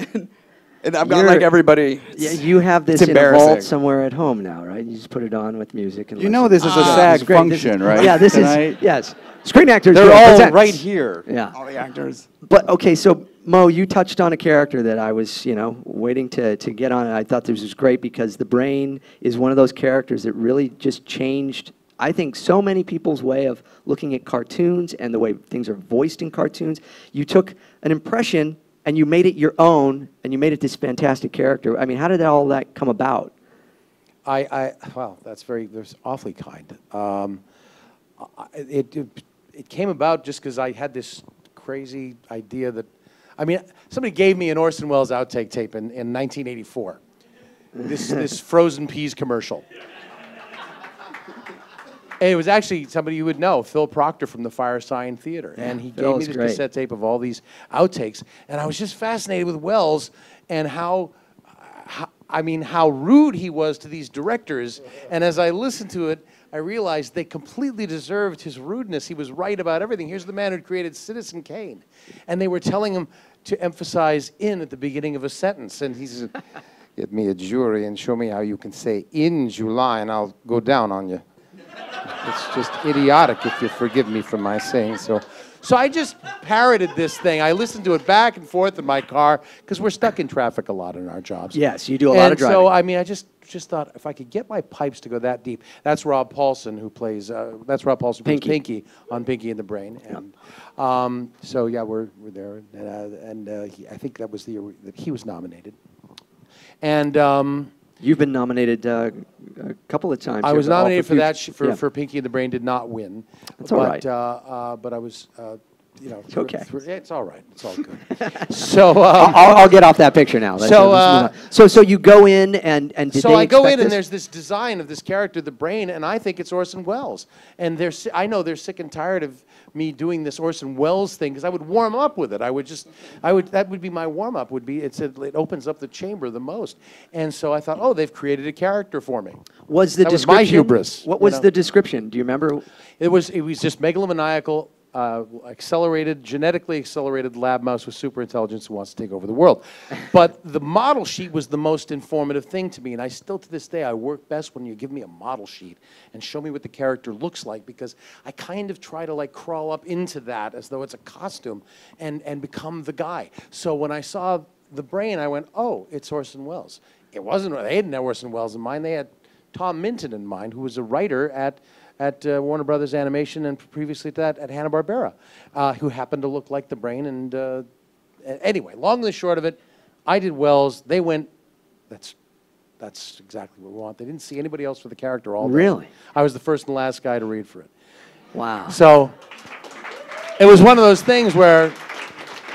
I've got like everybody. Yeah, you have this in a vault somewhere at home now, right? You just put it on with music. And you know this is a SAG function, right? Yeah, this is yes. Screen actors. They're all right here. Yeah, all the actors. But okay, so. Mo, you touched on a character that I was, waiting to get on. I thought this was great because the brain is one of those characters that really just changed, I think, so many people's way of looking at cartoons and the way things are voiced in cartoons. You took an impression and you made it your own, and you made it this fantastic character. I mean, how did all that come about? Well, that's awfully kind. It came about just because I had this crazy idea that. I mean, somebody gave me an Orson Welles outtake tape in 1984. This frozen peas commercial. And it was actually somebody you would know, Phil Proctor from the Firesign Theater. And he gave me the cassette tape of all these outtakes. And I was just fascinated with Welles and how rude he was to these directors. And as I listened to it, I realized they completely deserved his rudeness. He was right about everything. Here's the man who created Citizen Kane. And they were telling him to emphasize "in" at the beginning of a sentence. And he said, get me a jury and show me how you can say "in July" and I'll go down on you. It's just idiotic, if you forgive me for my saying so. So I just parroted this thing. I listened to it back and forth in my car because we're stuck in traffic a lot in our jobs. Yes, you do a lot of driving. So, I mean, I just thought if I could get my pipes to go that deep. That's Rob Paulson who plays. That's Rob Paulson who plays Pinky on Pinky and the Brain. And so yeah, we're there, and I think that was the year that he was nominated. And you've been nominated a couple of times. I was nominated for that for Pinky and the Brain. Did not win. That's all right. But I was It's okay. It's all right. It's all good. So I'll get off that picture now. So you go in and did so they I go in expect and this? there's this design of this character, the brain, and I think it's Orson Welles. And I know they're sick and tired of me doing this Orson Welles thing because I would warm up with it. That would be my warm up. It opens up the chamber the most. And so I thought, oh, they've created a character for me. Was the that description? was my hubris. What was the description? Do you remember? It was just megalomaniacal, genetically accelerated lab mouse with super intelligence who wants to take over the world. But the model sheet was the most informative thing to me, and I still, to this day, I work best when you give me a model sheet and show me what the character looks like, because I kind of try to like crawl up into that as though it's a costume and become the guy. So when I saw the brain, I went, oh, it's Orson Welles. It wasn't, they didn't have Orson Welles in mind, they had Tom Minton in mind, who was a writer at Warner Brothers Animation and previously to that at Hanna-Barbera, who happened to look like the brain. And anyway, long and the short of it, I did Wells. They went, that's exactly what we want. They didn't see anybody else for the character all day. Really? I was the first and last guy to read for it. Wow. So it was one of those things where,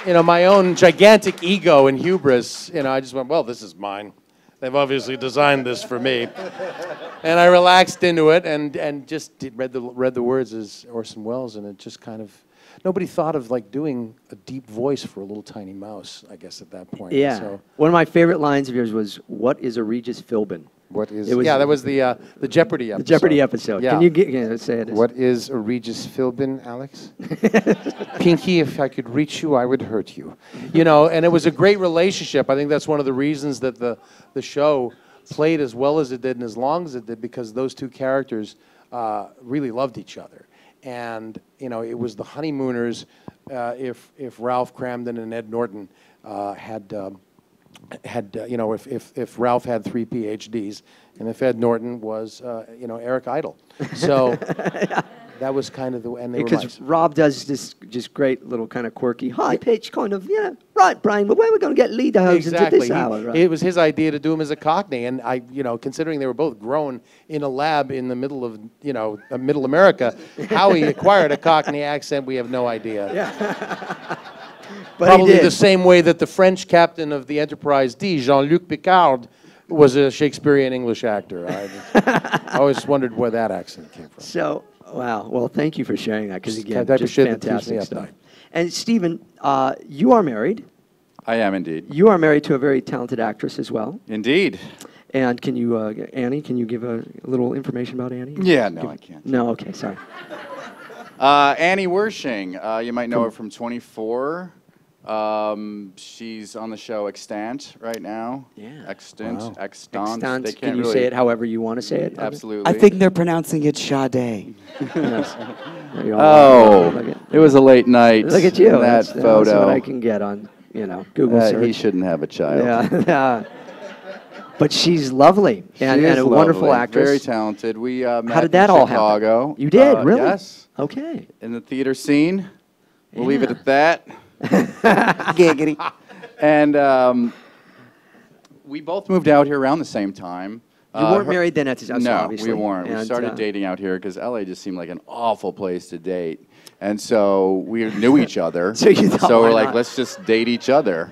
my own gigantic ego and hubris, I just went, well, this is mine. They've obviously designed this for me. And I relaxed into it and just read the words as Orson Welles, and it just kind of, nobody thought of like doing a deep voice for a little tiny mouse, I guess, at that point. Yeah. So, one of my favorite lines of yours was, "What is a Regis Philbin?" What is? That was the Jeopardy episode. The Jeopardy episode. Yeah. Can you say it? What is a Regis Philbin, Alex? Pinky, if I could reach you, I would hurt you. And it was a great relationship. I think that's one of the reasons that the show played as well as it did and as long as it did, because those two characters really loved each other. And it was the honeymooners. If Ralph Cramden and Ed Norton if Ralph had 3 PhDs, and if Ed Norton was, Eric Idle. So that was kind of and they were nice. Because Rob does this just great little kind of quirky, high-pitched kind of, right, Brian, but where are we going to get lederhosen to this hour? Right? It was his idea to do him as a Cockney, and I, considering they were both grown in a lab in the middle of, middle America, how he acquired a Cockney accent, we have no idea. Yeah. But probably the same way that the French captain of the Enterprise D, Jean-Luc Picard, was a Shakespearean English actor. I always wondered where that accent came from. So, wow. Well, thank you for sharing that, because again, Type of just shit that keeps fantastic me up stuff. night. And Stephen, you are married. I am indeed. You are married to a very talented actress as well. Indeed. And can you, Annie, can you give a little information about Annie? Yeah, no, I can't. No, okay, sorry. Annie Wirshang, you might know her from 24. She's on the show Extant right now. Yeah. Extant. Wow. Extant. Extant. They can't Can you really say it however you want to say it? Absolutely. I think they're pronouncing it Sade. Yes. Oh, it was a late night. Look at you. In that photo. That's what I can get on, Google search. He shouldn't have a child. Yeah. But she's lovely and a wonderful actress. Very tautalented. We met How did that in all Chicago. happen? You did, really? Yes. Okay. In the theater scene. We'll leave it at that. Giggity. And we both moved out here around the same time. You weren't married then at the time, No, obviously. we weren't. And, we started dating out here because LA just seemed like an awful place to date. And so we knew each other. So you thought, so we're why like, not? let's just date each other.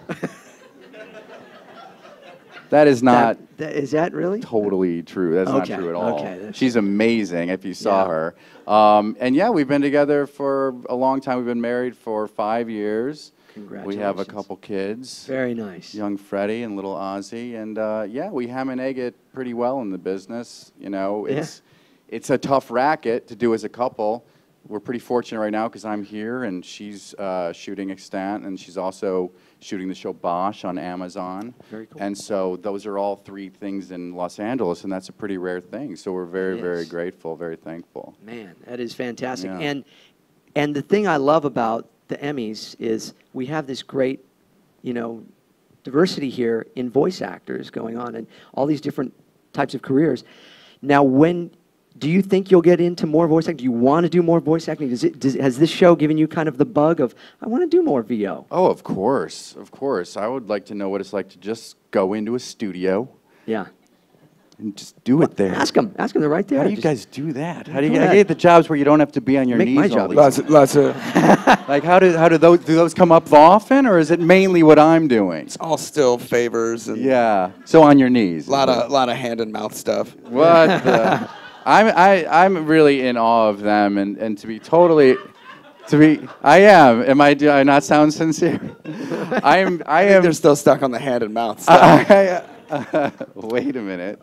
That is not is that really totally true. That's not true at all. Okay, she's amazing if you saw her. And yeah, we've been together for a long time. We've been married for 5 years. Congratulations. We have a couple kids. Very nice. Young Freddie and little Ozzy. And yeah, we ham and egg it pretty well in the business. It's a tough racket to do as a couple. We're pretty fortunate right now because I'm here and she's shooting Extant, and she's also shooting the show Bosch on Amazon. Very cool. And so those are all 3 things in Los Angeles, and that's a pretty rare thing. So we're very, very grateful, very thankful. Man, that is fantastic. Yeah. And the thing I love about the Emmys is we have this great, diversity here in voice actors going on and all these different types of careers. Now, do you think you'll get into more voice acting? Do you want to do more voice acting? Has this show given you kind of the bug of, I want to do more VO? Oh, of course, of course. I would like to know what it's like to just go into a studio. Yeah. and just do it there. Ask them. Ask them. They're right there. How do you Just- guys do that? How do Go you ahead. get the jobs where you don't have to be on your Make knees my all job the time? Lots of. Like how do those come up often, or is it mainly what I'm doing? It's all still favors and Yeah. So on your knees. a lot of hand and mouth stuff. What the? I'm really in awe of them, and to be totally, I am. Do I not sound sincere? I am. They're still stuck on the hand and mouth stuff. Wait a minute.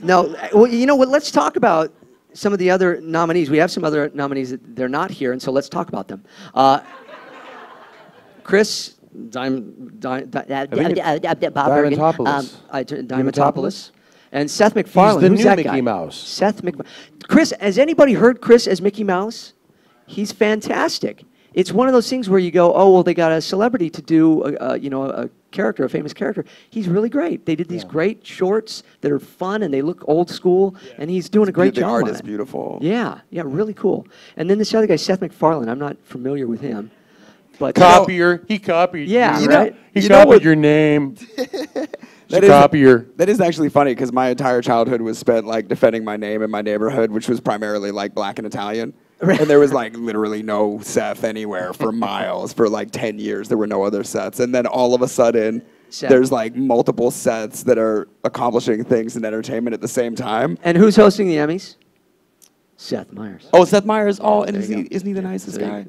No, well, you know what? Let's talk about some of the other nominees. We have some other nominees that they're not here, and so let's talk about them. Chris Diamantopoulos, and Seth Macfarlane. He's the Who's new that Mickey guy? Mouse. Seth Macfarlane. Chris, has anybody heard Chris as Mickey Mouse? He's fantastic. It's one of those things where you go, oh well, they got a celebrity to do a character, a famous character. He's really great. They did these great shorts that are fun and they look old school, and he's doing a great job. The art on is it. beautiful. Yeah, really cool. And then this other guy, Seth Macfarlane. I'm not familiar with him, but Copier. He copied. Yeah, you. right. He copied your name. That is actually funny because my entire childhood was spent like defending my name in my neighborhood, which was primarily like black and Italian. And there was like literally no Seth anywhere for miles. For like 10 years, there were no other Seths. And then all of a sudden, there's like multiple Seths that are accomplishing things in entertainment at the same time. And who's hosting the Emmys? Seth Meyers. Oh, Seth Meyers. Oh, and isn't he the nicest guy?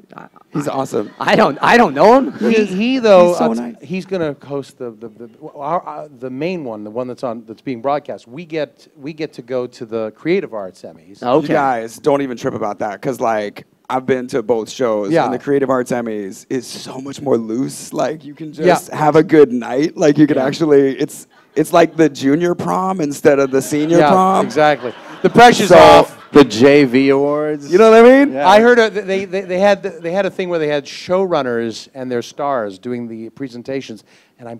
He's awesome. I don't know him. He though, he's so nice. he's going to host the main one, the one that's being broadcast. We get to go to the Creative Arts Emmys. You guys, don't even trip about that because like I've been to both shows, and the Creative Arts Emmys is so much more loose. Like you can just have a good night. Like you can actually, it's like the junior prom instead of the senior prom. Exactly. The pressure's off. The JV Awards. You know what I mean? Yeah. I heard they had a thing where they had showrunners and their stars doing the presentations, and I'm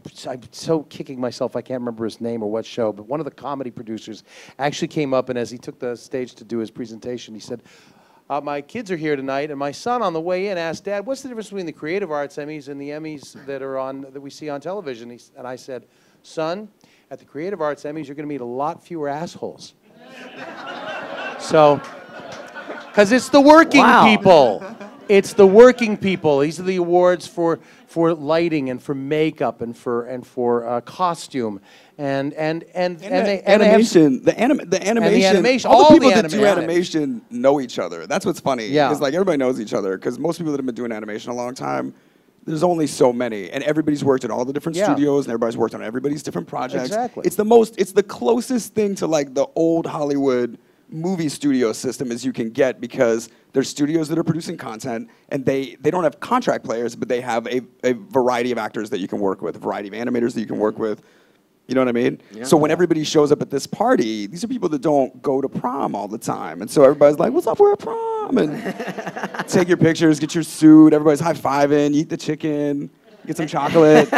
so kicking myself I can't remember his name or what show, but one of the comedy producers actually came up, and as he took the stage to do his presentation, he said, my kids are here tonight, and my son on the way in asked, Dad, what's the difference between the Creative Arts Emmys and the Emmys that we see on television? And I said, son, at the Creative Arts Emmys, you're going to meet a lot fewer assholes. So, because it's the working people. It's the working people. These are the awards for lighting and for makeup and for costume and animation. The animation. All the people that do animation know each other. That's what's funny. Yeah. Because like everybody knows each other. Because most people that have been doing animation a long time, there's only so many, and everybody's worked at all the different studios, and everybody's worked on everybody's different projects. Exactly. It's the closest thing to like the old Hollywood movie studio system as you can get, because there's studios that are producing content, and they don't have contract players, but they have a variety of actors that you can work with, a variety of animators that you can work with. You know what I mean? Yeah. So when everybody shows up at this party, these are people that don't go to prom all the time. And so everybody's like, what's up, we're at prom? And take your pictures, get your suit, everybody's high-fiving, eat the chicken, get some chocolate.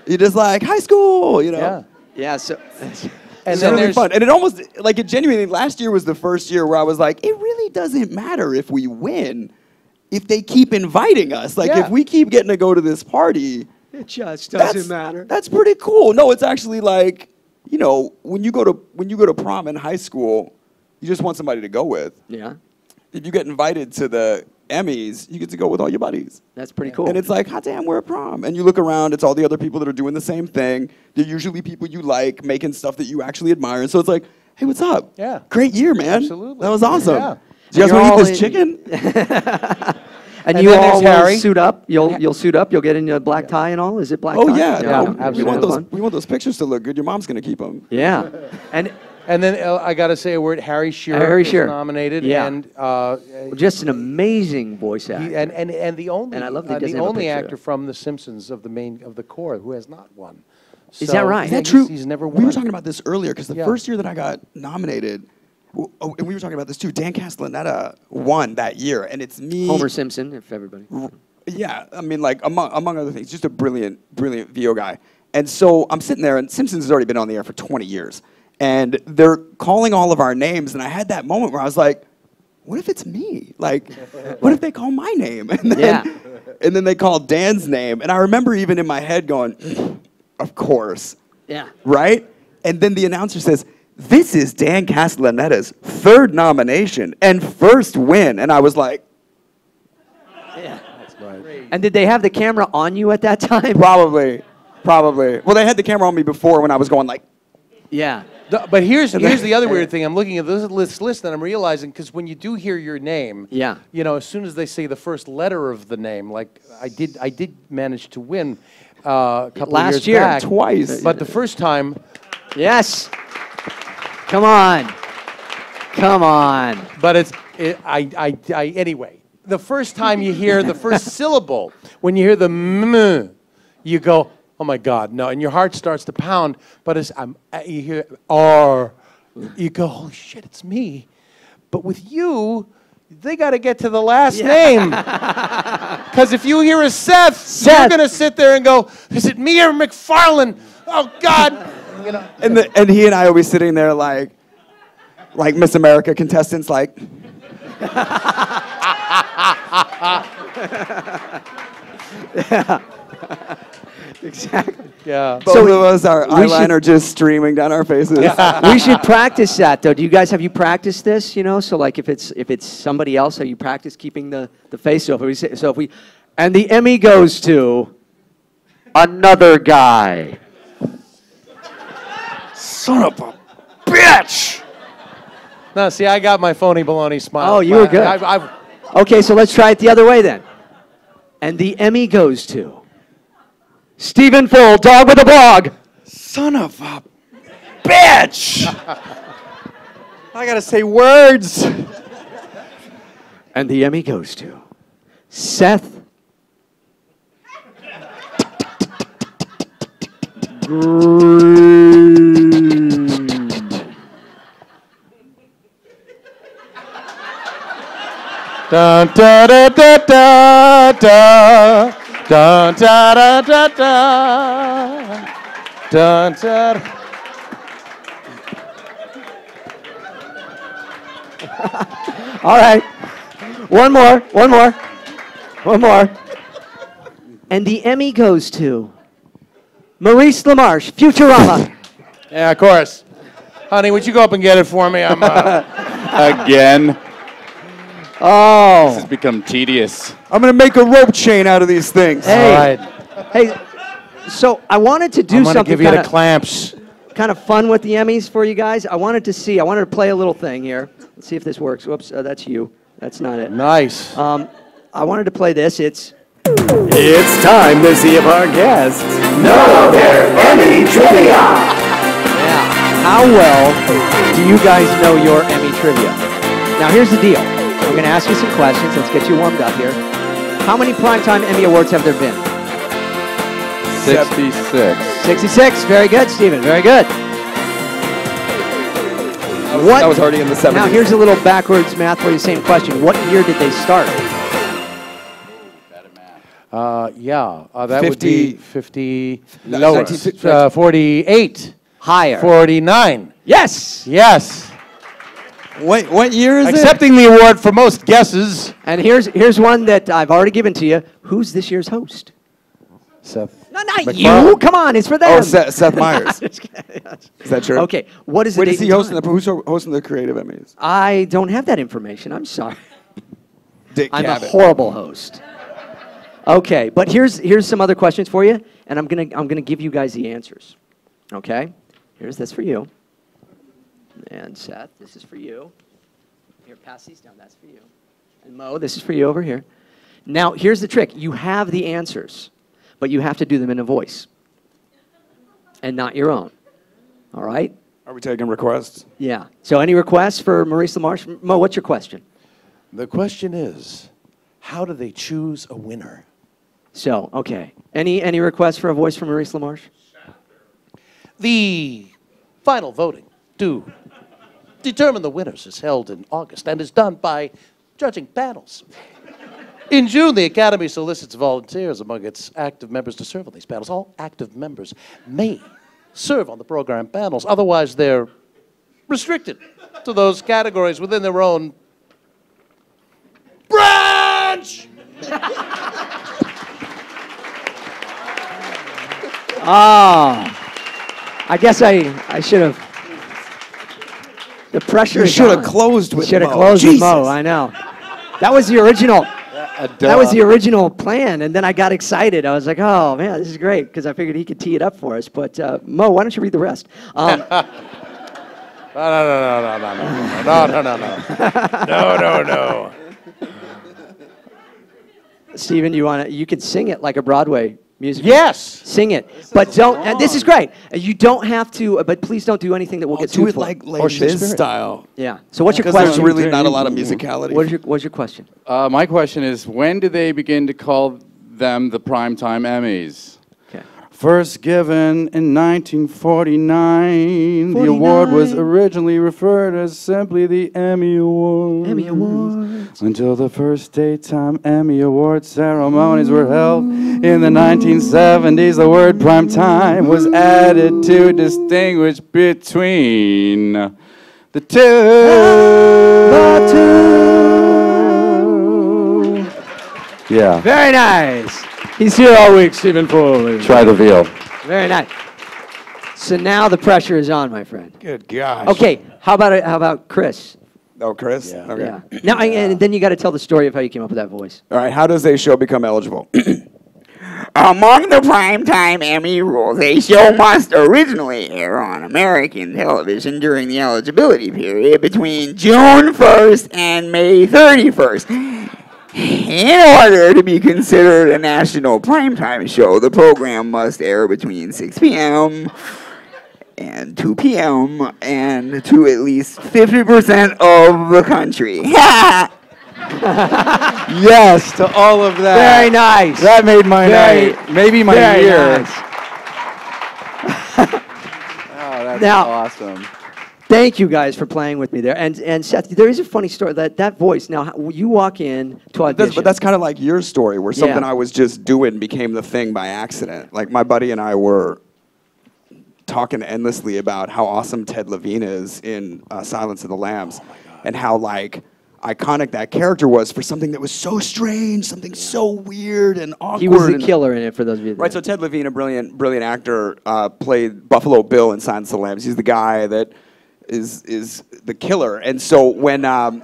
You're just like, high school, you know? Yeah, so... And then really fun. And it almost, like it genuinely, last year was the first year where I was like, it really doesn't matter if we win, if they keep inviting us. Like if we keep getting to go to this party... It just doesn't matter. That's pretty cool. No, it's actually like, you know, when you go to prom in high school, you just want somebody to go with. Yeah. If you get invited to the Emmys, you get to go with all your buddies. That's pretty cool. And it's like, hot damn, we're at prom. And you look around, it's all the other people that are doing the same thing. They're usually people you like, making stuff that you actually admire. And so it's like, hey, what's up? Yeah. Great year, man. Absolutely. That was awesome. Yeah. Do you guys want to eat this chicken? And you all will suit up. You'll suit up. You'll get in a black tie and all. Is it black tie? Oh yeah. Absolutely. We want those pictures to look good. Your mom's gonna keep them. Yeah. And then I got to say a word. Harry Shearer was nominated. Yeah. And just an amazing voice actor. And the only I love that he doesn't the have a only picture. actor from The Simpsons of the core who has not won. Is that right? Is that true? He's never won. We were talking about this earlier because the first year that I got nominated. Oh, and we were talking about this too. Dan Castellaneta won that year, and it's me. Homer Simpson, if everybody. Yeah, I mean, like among other things, just a brilliant VO guy. And so I'm sitting there, and Simpsons has already been on the air for 20 years, and they're calling all of our names, and I had that moment where I was like, "What if it's me? Like, what if they call my name?" And then they called Dan's name, and I remember even in my head going, "Of course." Yeah. Right? And then the announcer says, this is Dan Castellaneta's third nomination and first win. And I was like, yeah. That's right. And did they have the camera on you at that time? Probably. Well, they had the camera on me before when I was going like, yeah. But here's the other weird thing. I'm looking at this list and I'm realizing, because when you do hear your name, yeah, you know, as soon as they say the first letter of the name, like I did manage to win a couple of years back. twice. But the first time, yes. Come on. But anyway. The first time you hear the first syllable, when you hear the m, you go, oh my God, no, and your heart starts to pound. But as you hear R, you go, oh shit, it's me. But with you, they got to get to the last name. Because if you hear a Seth, you're gonna sit there and go, is it me or Macfarlane? Oh God, you know. And he and I will be sitting there like Miss America contestants, like. Yeah. Exactly. Yeah. Both of us, our eyeliner just streaming down our faces. Yeah. We should practice that, though. Have you practiced this? You know, so like if it's somebody else, have you practiced keeping the face off? And the Emmy goes to another guy. Son of a bitch! No, see, I got my phony baloney smile. Oh, you were good. Okay, so let's try it the other way then. And the Emmy goes to Stephen Full, dog with a blog. Son of a bitch! I gotta say words. And the Emmy goes to Seth Green. Dun da da da da da. Dun da da da da. Dun da. All right. One more. And the Emmy goes to Maurice LaMarche, Futurama. Yeah, of course. Honey, would you go up and get it for me? I'm Again. Oh. This has become tedious. I'm going to make a rope chain out of these things. Hey. All right. Hey, so I wanted to do I'm gonna something give you the clamps. Kind of fun with the Emmys for you guys. I wanted to play a little thing here. Let's see if this works. Whoops, that's you. That's not it. Nice. I wanted to play this. It's time to see if our guests know their Emmy Trivia. Yeah. How well do you guys know your Emmy Trivia? Now, here's the deal. I'm going to ask you some questions. Let's get you warmed up here. How many Primetime Emmy Awards have there been? 66. 66. Very good, Stephen. Very good. That was already in the 70s. Now, here's a little backwards math for you. Same question. What year did they start? That 50, would be 50. No, Lower. 48. Higher. 49. Yes. Yes. Wait, what year is Accepting the award for most guesses. And here's one that I've already given to you. Who's this year's host? Seth. No, not Macfarlane. you. Come on, it's for them. Oh, Seth Meyers. Is that true? Okay. What is the Wait, date is he and hosting time? who's hosting the creative Emmys? I don't have that information. I'm sorry. Dick I'm Cavett. a horrible host. Okay, but here's some other questions for you, and I'm gonna give you guys the answers. Okay? Here's this for you. And Seth, this is for you. Here, pass these down. That's for you. And Mo, this is for you over here. Now, here's the trick. You have the answers, but you have to do them in a voice and not your own. All right? Are we taking requests? Yeah. So any requests for Maurice LaMarche? Mo, what's your question? The question is, how do they choose a winner? So, okay. Any requests for a voice for Maurice LaMarche? The final voting to determine the winners is held in August and is done by judging panels. In June, the Academy solicits volunteers among its active members to serve on these panels. All active members may serve on the program panels. Otherwise, they're restricted to those categories within their own branch. I guess I should have The pressure You is should have on. closed with Should have Mo. closed with Jesus. Mo, I know. That was the original. That was the original plan, and then I got excited. I was like, oh, man, this is great, because I figured he could tee it up for us. But, Mo, why don't you read the rest? No. Steven, you could sing it like a Broadway musical. Yes. Sing it. But don't, and this is great. You don't have to, but please don't do anything that will get do too it full. like Liz style. Yeah. So what's your Because question? there's really not a lot of musicality. What's your question? My question is, when do they begin to call them the Primetime Emmys? Okay. First given in 1949, the award was originally referred as simply the Emmy Awards. Emmy Awards. Until the first daytime Emmy Award ceremonies were held in the 1970s, the word primetime was added to distinguish between the two. Yeah. Very nice. He's here all week, Stephen Foley. Try the veal. Very nice. So now the pressure is on, my friend. Good gosh. Okay, how about Chris? Oh, Chris? Yeah. Okay. Yeah. Now, and then you got to tell the story of how you came up with that voice. All right, how does a show become eligible? Among the primetime Emmy rules, a show must originally air on American television during the eligibility period between June 1st and May 31st. In order to be considered a national primetime show, the program must air between 6 p.m. and 2 p.m. and to at least 50% of the country. Yes, to all of that. Very nice. That made my night. Maybe my year. Nice. Oh, that's Now- awesome. Thank you guys for playing with me there. And Seth, there is a funny story. That voice. Now, you walk in to audition. But that's kind of like your story, where something Yeah. I was just doing became the thing by accident. Like my buddy and I were talking endlessly about how awesome Ted Levine is in Silence of the Lambs, and how like iconic that character was for something that was so strange, something so weird and awkward. He was the killer in it, for those of you that Right, so Ted Levine, a brilliant actor, played Buffalo Bill in Silence of the Lambs. He's the guy that is the killer. And so when Spoiler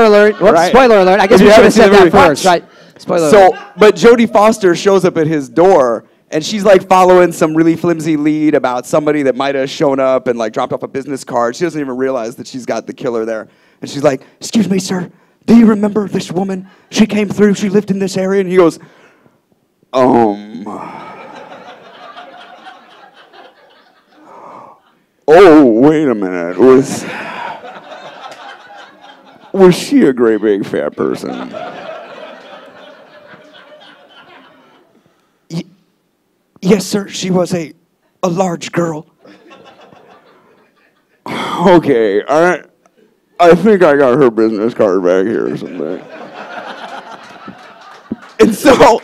alert. Whoops, Right. Spoiler alert. I guess If we you should haven't have seen said the that movie, first, right? Spoiler alert. But Jodie Foster shows up at his door, and she's like following some really flimsy lead about somebody that might have shown up and like dropped off a business card. She doesn't even realize that she's got the killer there. And she's like, "Excuse me, sir, do you remember this woman? She came through, she lived in this area." And he goes, Oh, wait a minute. Was she a great big fat person? "Yes, sir, she was a large girl." Okay, I think I got her business card back here or something. And so...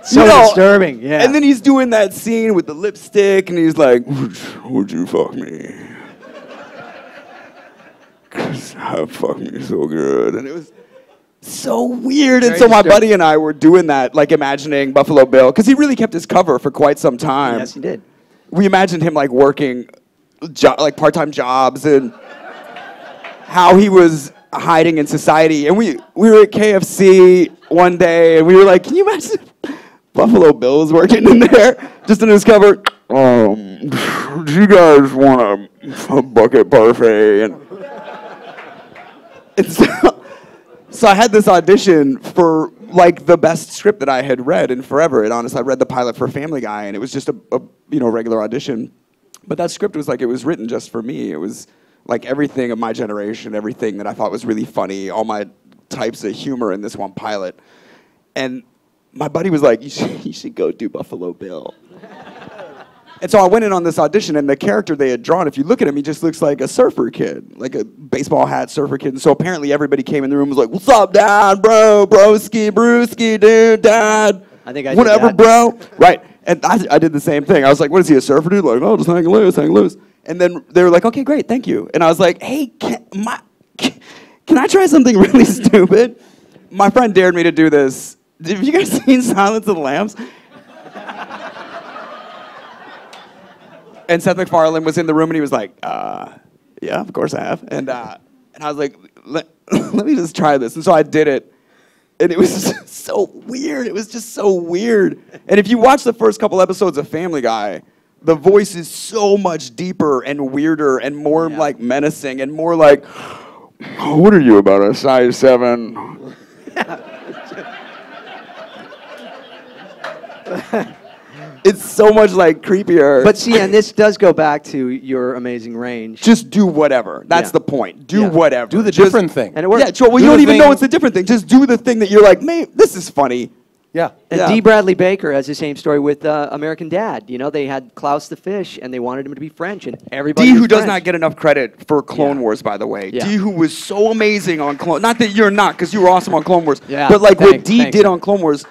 disturbing, yeah. And then he's doing that scene with the lipstick, and he's like, "Would you fuck me? 'Cause I fuck me so good." And it was so weird. And so my buddy and I were doing that, like imagining Buffalo Bill, because he really kept his cover for quite some time. Yes, he did. We imagined him like working like part-time jobs and how he was hiding in society. And we were at KFC one day, and we were like, "Can you imagine Buffalo Bill's working in there, just in his cover? Do you guys want a bucket parfait?" And So I had this audition for like the best script that I had read in forever. And honestly, I read the pilot for Family Guy, and it was just a regular audition. But that script was like, it was written just for me. It was like everything of my generation, everything that I thought was really funny, all my types of humor in this one pilot. And my buddy was like, you should go do Buffalo Bill. And so I went in on this audition, and the character they had drawn, if you look at him, he just looks like a surfer kid, like a baseball hat surfer kid. And so apparently everybody came in the room and was like, "What's up, Dad, bro, broski, brewski, dude, Dad, I think I whatever, did that. bro." Right, and I did the same thing. I was like, "What is he, a surfer dude?" Like, "Oh, just hang loose, hang loose." And then they were like, "Okay, great, thank you." And I was like, "Hey, can I try something really stupid?" My friend dared me to do this. Have you guys seen Silence of the Lambs? And Seth Macfarlane was in the room, and he was like, yeah, of course I have. And I was like, let me just try this. And so I did it. And it was just so weird. It was just so weird. And if you watch the first couple episodes of Family Guy, the voice is so much deeper and weirder and more like menacing and more like, what are you, about a size 7? It's so much like creepier. But see, and this does go back to your amazing range. Just do whatever. That's the point. Do whatever. Do the different thing. And it works. Yeah, sure. Well, you don't even know it's a different thing. Just do the thing that you're like, man, this is funny. Yeah. And D. Bradley Baker has the same story with American Dad. You know, they had Klaus the Fish, and they wanted him to be French, and everybody D, was who does French. not get enough credit for Clone Wars, by the way. Yeah. D, who was so amazing on Clone. Not that you're not, because you were awesome on Clone Wars. Yeah, but like what thanks, D thanks. did on Clone Wars,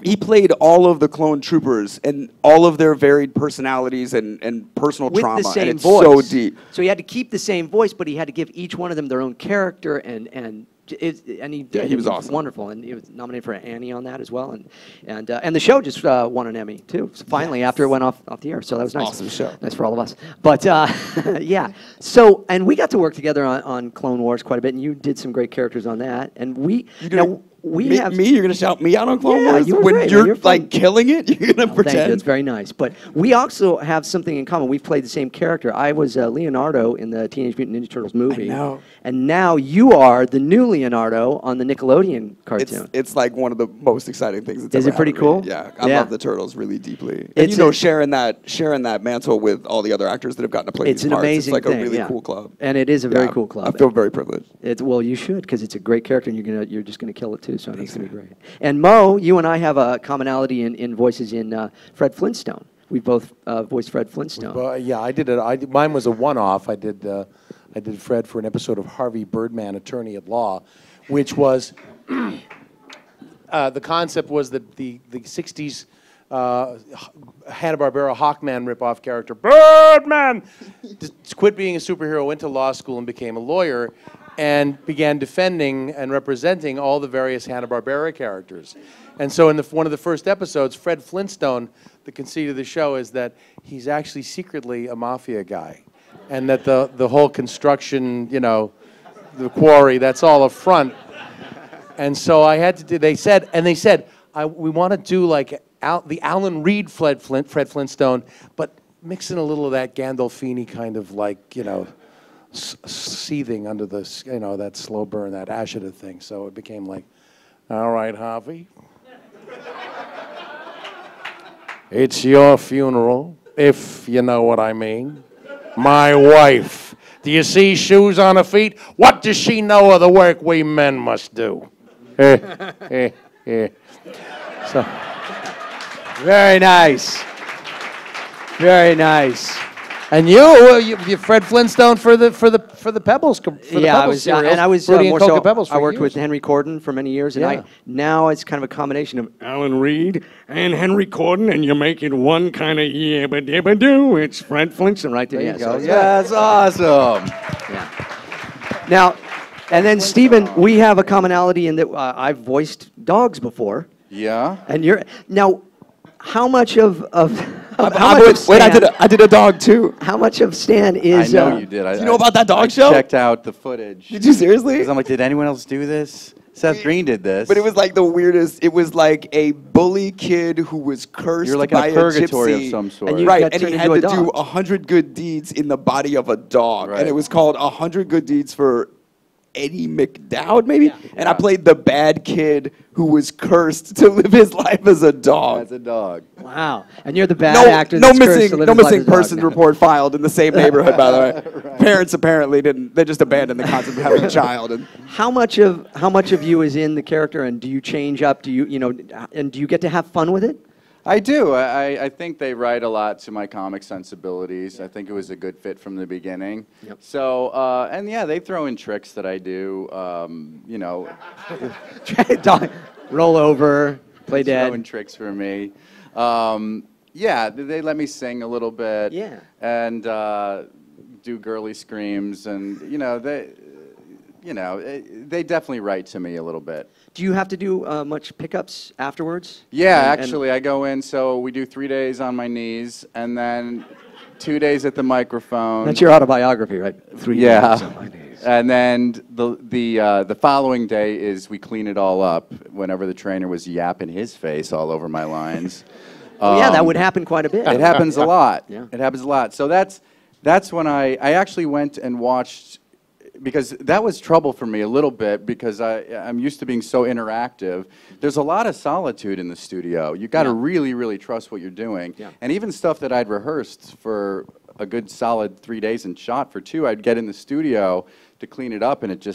he played all of the clone troopers and all of their varied personalities and personal with trauma. the same and it's voice. so deep. So he had to keep the same voice, but he had to give each one of them their own character, and he did. he was It awesome. Wonderful, and he was nominated for an Annie on that as well, and the show just won an Emmy too. So finally, after it went off the air, so that was nice. Awesome show. Nice for all of us. But yeah, so and we got to work together on Clone Wars quite a bit, and you did some great characters on that, and we have me. You're gonna shout me out on Clone Wars you were when great, you're man. like killing it. You're gonna Thank you. pretend. It's very nice. But we also have something in common. We've played the same character. I was Leonardo in the Teenage Mutant Ninja Turtles movie. I know. And now you are the new Leonardo on the Nickelodeon cartoon. It's like one of the most exciting things that's Is ever it pretty happened to me. cool? Yeah, I Yeah. love the Turtles really deeply. And It's you know, a- sharing that mantle with all the other actors that have gotten to play It's these an parts. amazing It's like thing, a really yeah. cool club. And it is a very Yeah, cool club. I feel very privileged. Well, you should, because it's a great character, and you're just gonna kill it too. So I think it's gonna be great. And Mo, you and I have a commonality in voices in Fred Flintstone. We both voiced Fred Flintstone. Yeah, I did it. Mine was a one-off. I did Fred for an episode of Harvey Birdman, Attorney at Law, which was the concept was that the '60s Hanna-Barbera Hawkman ripoff character Birdman just quit being a superhero, went to law school, and became a lawyer, and began defending and representing all the various Hanna-Barbera characters. And so in one of the first episodes, Fred Flintstone, the conceit of the show is that he's actually secretly a mafia guy, and that the whole construction, you know, the quarry, that's all a front. And so I had to do, they said, we want to do like the Alan Reed Fred Flintstone, but mix in a little of that Gandolfini kind of like, you know, seething under the, you know, that slow burn, that Ashita thing. So it became like, all right, Harvey, it's your funeral, if you know what I mean. My wife. Do you see shoes on her feet? What does she know of the work we men must do? So, Very nice. Very nice. and you Fred Flintstone for the Pebbles. For the Yeah, Pebbles I cereals. was Fruity and more Cocoa so. Pebbles for I worked years. with Henry Corden for many years, and Yeah. now it's kind of a combination of Alan Reed and Henry Corden, and you make it one kind of yabba-dabba-doo. It's Fred Flintstone right there. There you go. So That's awesome. now, and then Stephen, we have a commonality in that I've voiced dogs before, Yeah. and you're now. How much of I did a dog too. How much of Stan is? I know you did. You know about that dog show? I checked out the footage. Did you seriously? 'Cause I'm like, did anyone else do this? Seth Green did this. But it was like the weirdest. It was like a bully kid who was cursed You're like in by a purgatory gypsy. of some sort. And you Right, got and he turned had into to a do dog. 100 good deeds in the body of a dog, Right. and it was called 100 Good Deeds for Eddie McDowd, maybe. And I played the bad kid who was cursed to live his life as a dog. As a dog. Wow, and you're the bad No, actor. no that's cursed to missing, live no his life missing as a dog persons now. report filed in the same neighborhood. By the way, parents apparently didn't. They just abandoned the concept of having a child. And How much of you is in the character, and do you change up? Do you and do you get to have fun with it? I do. I think they write a lot to my comic sensibilities. I think it was a good fit from the beginning. Yep. So, and yeah, they throw in tricks that I do. You know, Roll over, play throw dead. in tricks for me. Yeah, they let me sing a little bit. Yeah. And do girly screams, and they definitely write to me a little bit. Do you have to do much pickups afterwards? Yeah, And- actually, I go in, so we do 3 days on my knees, and then 2 days at the microphone. That's your autobiography, right? 3 days on my knees. And then the following day is we clean it all up whenever the trainer was yapping his face all over my lines. Yeah, that would happen quite a bit. It happens a lot. Yeah. It happens a lot. So that's when I actually went and watched, because that was trouble for me a little bit, because I'm used to being so interactive. There's a lot of solitude in the studio. You got to really, really trust what you're doing. Yeah. And even stuff that I'd rehearsed for a good solid 3 days and shot for 2, I'd get in the studio to clean it up, and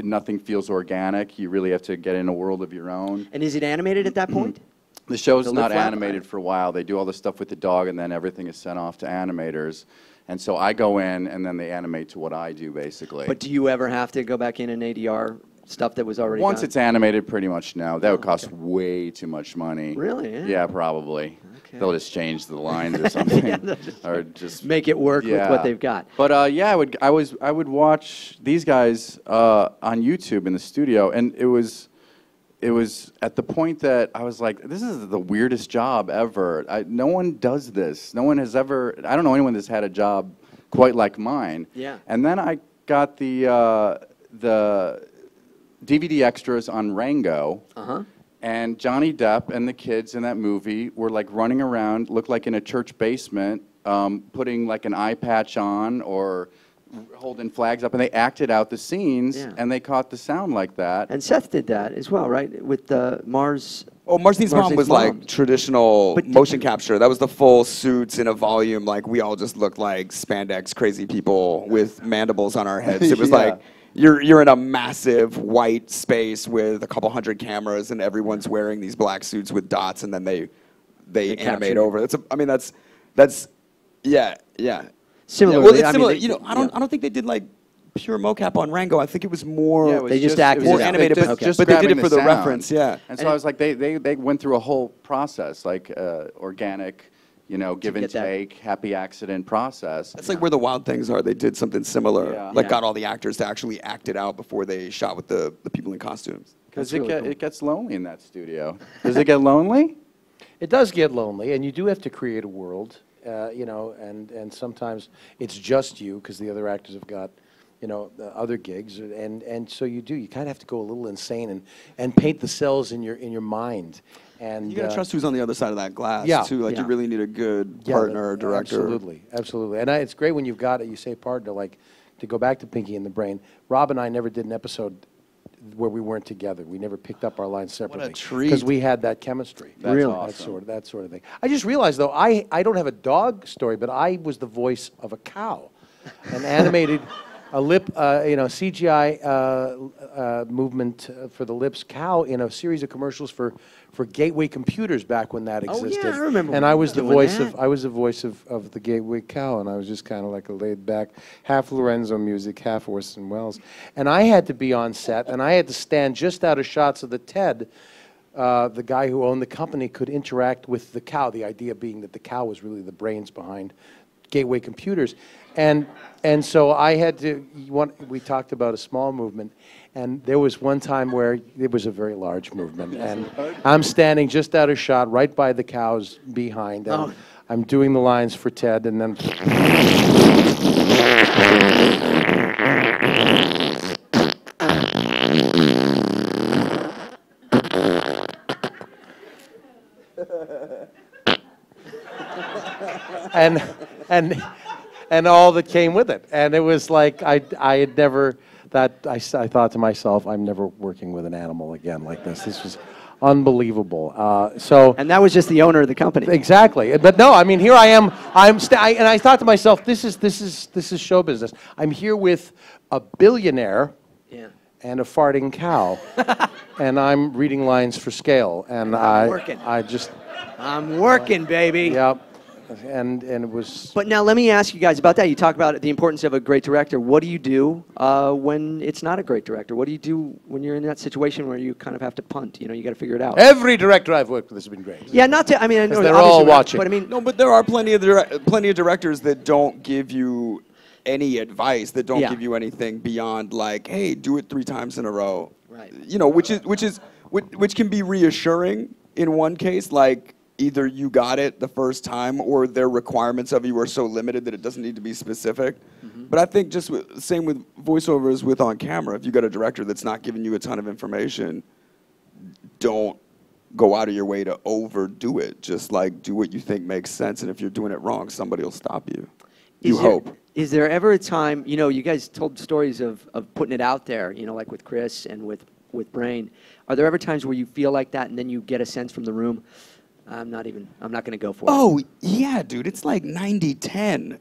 nothing feels organic. You really have to get in a world of your own. And is it animated at that point? The show's The not lip flap? animated for a while. They do all the stuff with the dog, and then everything is sent off to animators. And so I go in, and then they animate to what I do, basically. But do you ever have to go back in and ADR stuff that was already Once done? it's animated, pretty much no. That would cost way too much money. Really? Yeah. Yeah, probably. Okay. They'll just change the lines or something, Yeah, or just make it work with what they've got. But yeah, I would watch these guys on YouTube in the studio, and it was at the point that I was like, this is the weirdest job ever. No one does this. No one has ever. I don't know anyone that's had a job quite like mine. Yeah. And then I got the DVD extras on Rango. Uh-huh. And Johnny Depp and the kids in that movie were like running around, looked like in a church basement, putting like an eye patch on or holding flags up, and they acted out the scenes, and they caught the sound like that. And Seth did that as well, right? With Mars. Oh, Marcene's Mom was like traditional motion capture. That was the full suits in a volume. Like we all just looked like spandex crazy people with mandibles on our heads. It was like you're in a massive white space with a couple hundred cameras, and everyone's wearing these black suits with dots, and then they animate over. That's yeah. Similarly, well, it's I similar. mean, I don't think they did like pure mocap on Rango. I think it was more. Yeah, it was they just acted more it out. animated, Just but they did grabbing it for the sound. reference. Yeah. And so I was like, they went through a whole process, like organic, give and take, happy accident process. That's like where the Wild Things are. They did something similar. Yeah. Like got all the actors to actually act it out before they shot with the people in costumes. Because it gets lonely in that studio. Does it get lonely? It does get lonely, and you do have to create a world, and sometimes it's just you because the other actors have got, other gigs, and so you kind of have to go a little insane and paint the cells in your mind. And you gotta trust who's on the other side of that glass too. Like you really need a good partner or director. Absolutely. And it's great when you've got you say partner, like to go back to Pinky and the Brain. Rob and I never did an episode where we weren't together. We never picked up our lines separately. What a treat. Because we had that chemistry. That's really? awesome. That sort of thing. I just realized, though, I don't have a dog story, but I was the voice of a cow. An animated, CGI movement for the lips cow in a series of commercials for Gateway Computers back when that existed. Oh, yeah, I remember And I was the doing voice that. of the Gateway cow, and I was just kind of like a laid back, half Lorenzo music, half Orson Welles. And I had to be on set, and I had to stand just out of shots so that Ted, the guy who owned the company, could interact with the cow, the idea being that the cow was really the brains behind Gateway Computers. And so I had to, we talked about a small movement, and there was one time where it was a very large movement, and I'm standing just out of shot right by the cow's behind, and I'm doing the lines for Ted, and then and all that came with it. And it was like I had never, I thought to myself, I'm never working with an animal again like this. This was unbelievable. And that was just the owner of the company. Exactly. But no, I mean, here I am. And I thought to myself, this is show business. I'm here with a billionaire and a farting cow, and I'm reading lines for scale. And I'm working, baby. Yep. And it was. But now let me ask you guys about that. You talk about the importance of a great director. What do you do when it's not a great director? What do you do when you're in that situation where you kind of have to punt? You got to figure it out. Every director I've worked with has been great. Yeah, not to. I mean, I know they're all watching. But I mean, no, but there are plenty of directors that don't give you any advice, that don't give you anything beyond like, hey, do it 3 times in a row. Right. Which can be reassuring in one case, like. either you got it the first time or their requirements of you are so limited that it doesn't need to be specific. But I think just same with voiceovers with on camera. If you got a director that's not giving you a ton of information, don't go out of your way to overdo it. Just like do what you think makes sense, and if you're doing it wrong, somebody will stop you. You hope. Is there ever a time, you know, you guys told stories of putting it out there, you know, like with Chris and with Brain. Are there ever times where you feel like that and then you get a sense from the room, I'm not going to go for it? Oh, yeah, dude. It's like 90-10.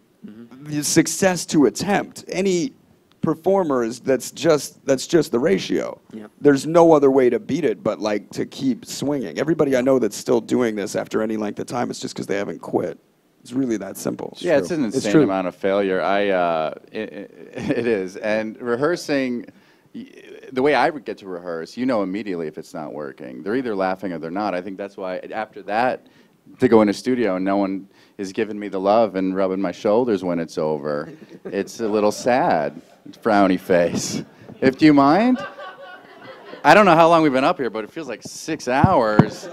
The success to attempt. Any performer that's just the ratio. Yep. There's no other way to beat it but like to keep swinging. Everybody I know that's still doing this after any length of time, it's just because they haven't quit. It's really that simple. Yeah, it's an insane amount of failure. It is. And rehearsing, the way I would get to rehearse, you know immediately if it's not working. They're either laughing or they're not. I think that's why after that, to go in a studio and no one is giving me the love and rubbing my shoulders when it's over, it's a little sad, frowny face. Do you mind? I don't know how long we've been up here, but it feels like 6 hours.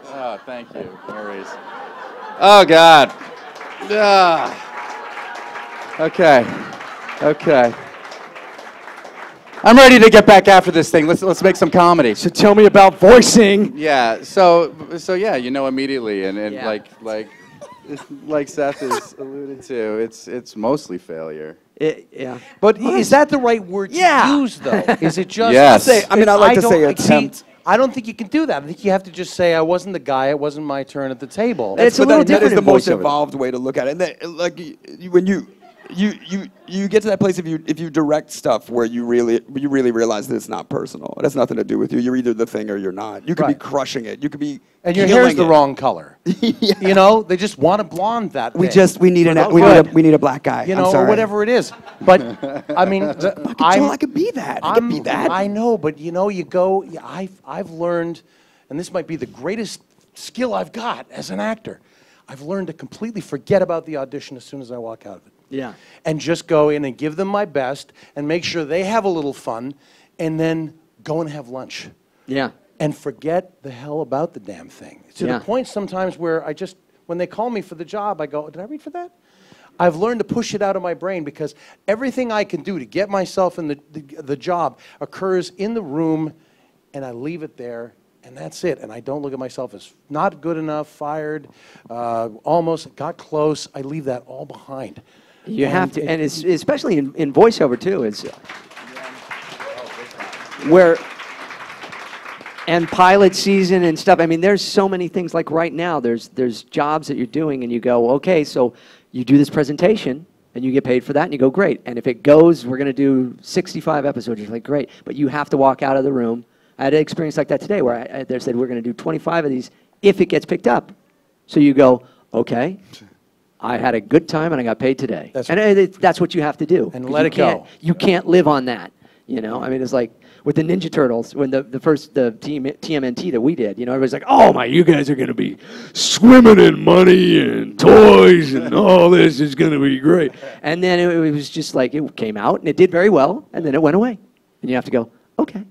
Oh, thank you, Maurice. Oh, God. Okay. I'm ready to get back after this thing. Let's make some comedy. So tell me about voicing. Yeah. So yeah, you know immediately, and Yeah. like Seth has alluded to, it's mostly failure. Yeah. But is that the right word to use, though? Is it just? Yes. I like to say attempt. I don't think you can do that. I think you have to just say, I wasn't the guy, it wasn't my turn at the table. It's a little different. That is the in most voiceover. involved way to look at it. And that, like when you get to that place if you direct stuff where you really realize that it's not personal. It has nothing to do with you. You're either the thing or you're not. You could be crushing it. You could be and your hair's the wrong color. You know, they just want a blonde that day. We need a black guy. You know, or whatever it is. But I mean, I could be that. I could be that. I know, but you know, you go. I've learned, and this might be the greatest skill I've got as an actor. I've learned to completely forget about the audition as soon as I walk out of it. Yeah. And just go in and give them my best and make sure they have a little fun and then go and have lunch. Yeah. And forget the hell about the damn thing. To the point sometimes where when they call me for the job, I go, did I read for that? I've learned to push it out of my brain because everything I can do to get myself in the job occurs in the room and I leave it there. And that's it. And I don't look at myself as not good enough, fired, almost, got close. I leave that all behind. You have to, and it's especially in voiceover too. It's where and pilot season and stuff. I mean, there's so many things. Like right now, there's jobs that you're doing, and you go, okay, so you do this presentation, and you get paid for that, and you go, great. And if it goes, we're going to do 65 episodes. You're like, great, but you have to walk out of the room. I had an experience like that today, where they said we're going to do 25 of these if it gets picked up. So you go, okay. I had a good time and I got paid today. That's what you have to do. And let it go. You can't live on that. You know, I mean, it's like with the Ninja Turtles, when the TMNT that we did, you know, everybody's like, oh my, you guys are going to be swimming in money and toys and all this is going to be great. And then it was just like, it came out and it did very well and then it went away. And you have to go, okay.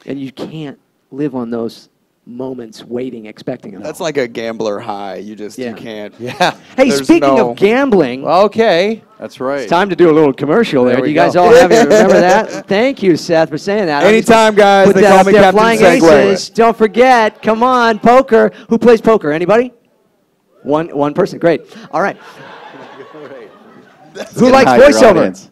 And you can't live on those moments waiting, expecting them. That's like a gambler high. You can't. Yeah. Hey, speaking of gambling. Okay. That's right. It's time to do a little commercial there. Do you guys all have it? Remember that? Thank you, Seth, for saying that. Anytime, guys. They call me Captain Flying Segway. Aces. Don't forget. Come on, poker. Who plays poker? Anybody? One person. Great. All right. Who likes voiceover?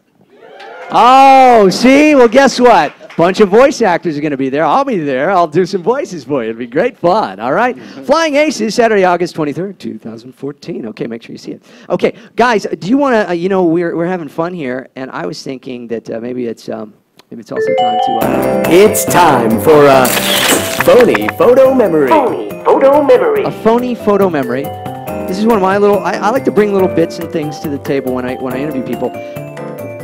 Oh, see? Well, guess what? Bunch of voice actors are going to be there. I'll be there. I'll do some voices for you. It'll be great fun. All right? Flying Aces, Saturday, August 23rd, 2014. Okay, make sure you see it. Okay, guys, do you want to, you know, we're having fun here, and I was thinking that maybe it's also time to... It's time for a phony photo memory. Phony photo memory. A phony photo memory. This is one of my little... I like to bring little bits and things to the table when I interview people.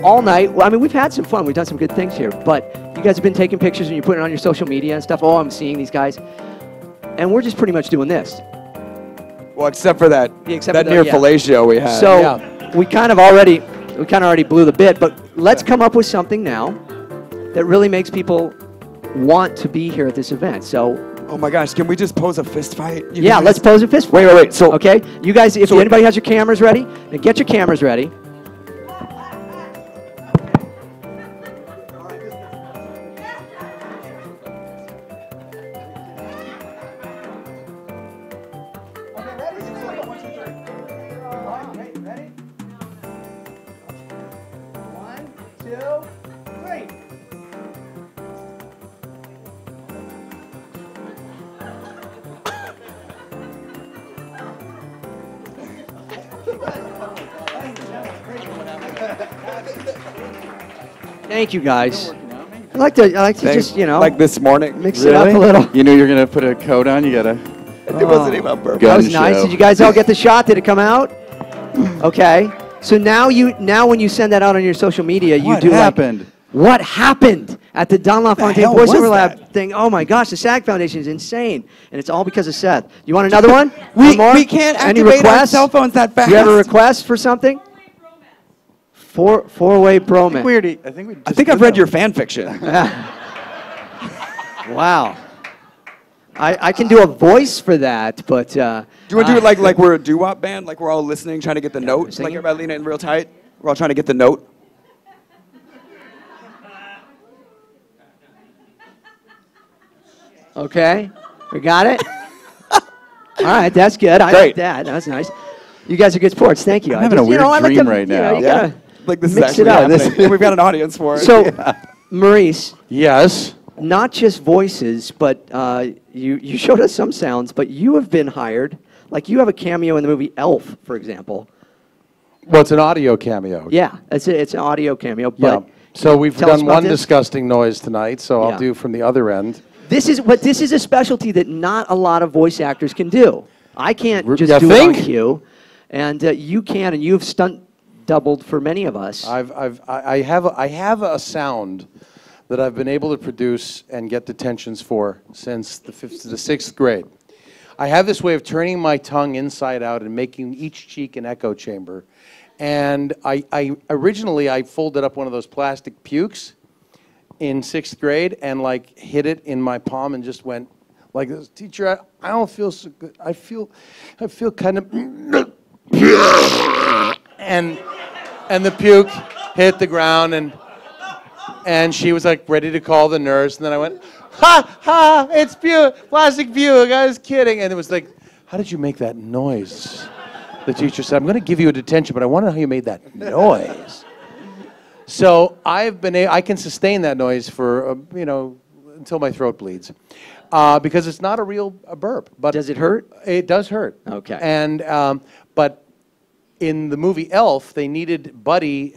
All night. Well, I mean, we've had some fun. We've done some good things here. But you guys have been taking pictures and you're putting it on your social media and stuff. Oh, I'm seeing these guys. And we're just pretty much doing this. Well, except for that near yeah. fellatio we had. So we kind of already blew the bit. But let's come up with something now that really makes people want to be here at this event. So Oh my gosh, can we just pose a fist fight? Yeah, let's pose a fist fight. Wait. So, okay, you guys, if anybody has your cameras ready, then get your cameras ready. Thank you, guys. I like to just, you know, like this morning. mix it up a little. You knew you were gonna put a coat on. You gotta. It wasn't even on purpose. That was nice. Did you guys all get the shot? Did it come out? Okay. So now when you send that out on your social media, you do happened? What happened at the Don LaFontaine hell was voiceover lab that? thing? Oh my gosh, the SAG Foundation is insane, and it's all because of Seth. You want another one? We One more? can't Any activate our requests? cell phones that fast. Do you have a request for something? Four-way bromance. I think I've read your fan fiction. Wow. I can do a voice for that, but... Do you want to do it like we're a doo-wop band? Like we're all listening, trying to get the note? Like everybody lean in real tight? We're all trying to get the note? Okay, we got it? All right, that's good. I like that. That's nice. You guys are good sports. Thank you. I'm having a weird dream right now. You gotta Like this mix is it actually up. happening. We've got an audience for it. So, Maurice, Yes. not just voices, but you showed us some sounds, but you have been hired. Like you have a cameo in the movie Elf, for example. Well, it's an audio cameo. Yeah, it's an audio cameo. Yeah. But So we've tell us done about one this. disgusting noise tonight, so Yeah. I'll do from the other end. This is a specialty that not a lot of voice actors can do. I can't just You do it on think? cue, and you can, and you've stunt doubled for many of us. I have a sound that I've been able to produce and get detentions for since the 6th grade. I have this way of turning my tongue inside out and making each cheek an echo chamber. And I originally folded up one of those plastic pukes in 6th grade and like hit it in my palm and just went like this. Teacher, I don't feel so good. I feel kind of and the puke hit the ground and she was like ready to call the nurse, and then I went, ha ha, it's puke, plastic puke. I was kidding, and it was like, how did you make that noise? The teacher said, I'm going to give you a detention, but I want to know how you made that noise. So I can sustain that noise for until my throat bleeds, because it's not a real burp. But does it hurt? It does hurt. Okay. And but in the movie Elf, they needed Buddy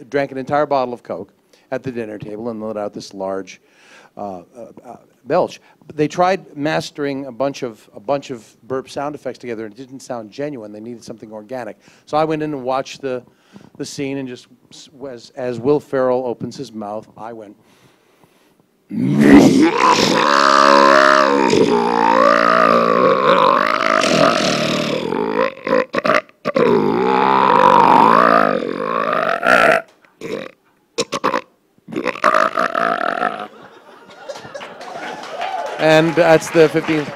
drank an entire bottle of Coke at the dinner table and let out this large belch. They tried mastering a bunch of burp sound effects together, and it didn't sound genuine. They needed something organic. So I went in and watched the scene, and just as Will Ferrell opens his mouth, I went. And that's the 15th.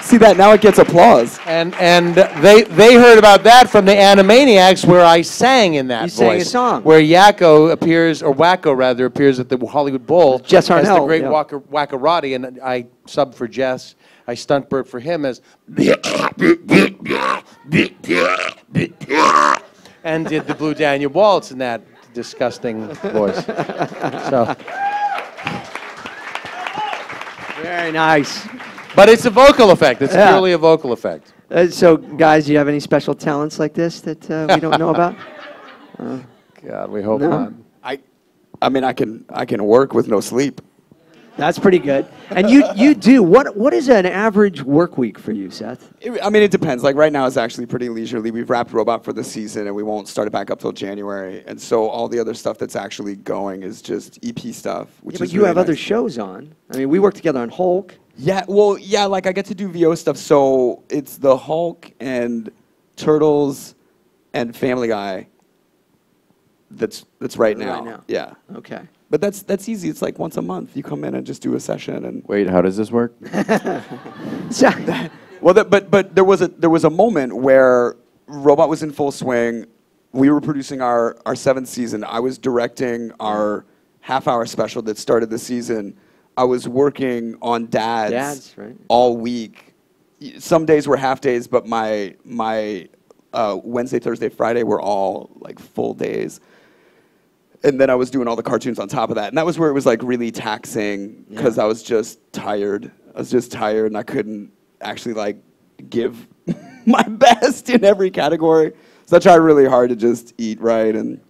See that? Now it gets applause. And they heard about that from the Animaniacs, where I sang in that You voice. sang a song. Where Yakko appears, or Wacko rather, appears at the Hollywood Bowl Jess as the Harnell, great yeah. Wackarati, and I subbed for Jess. I stunt burp for him as and did the Blue Daniel Waltz in that disgusting voice. So. Very nice. But it's a vocal effect. It's purely a vocal effect. So, guys, do you have any special talents like this that we don't know about? God, we hope No? not. I mean, I can work with no sleep. That's pretty good. And you do. What is an average work week for you, Seth? I mean, it depends. Like right now, it's actually pretty leisurely. We've wrapped Robot for the season, and we won't start it back up till January. And so all the other stuff that's actually going is just EP stuff. Which But is you really have nice. other shows on. I mean, we work together on Hulk. Yeah, well, yeah, like I get to do VO stuff. So it's the Hulk and Turtles and Family Guy. That's right now. Right now. Yeah. Okay. But that's easy. It's like once a month. You come in and just do a session. And wait, how does this work? Well, but there was a moment where Robot was in full swing. We were producing our 7th season. I was directing our half-hour special that started the season. I was working on Dads right. all week. Some days were half days, but my Wednesday, Thursday, Friday were all like full days. And then I was doing all the cartoons on top of that. And that was where it was like really taxing because I was just tired. I was just tired and I couldn't actually like give my best in every category. So I tried really hard to just eat right and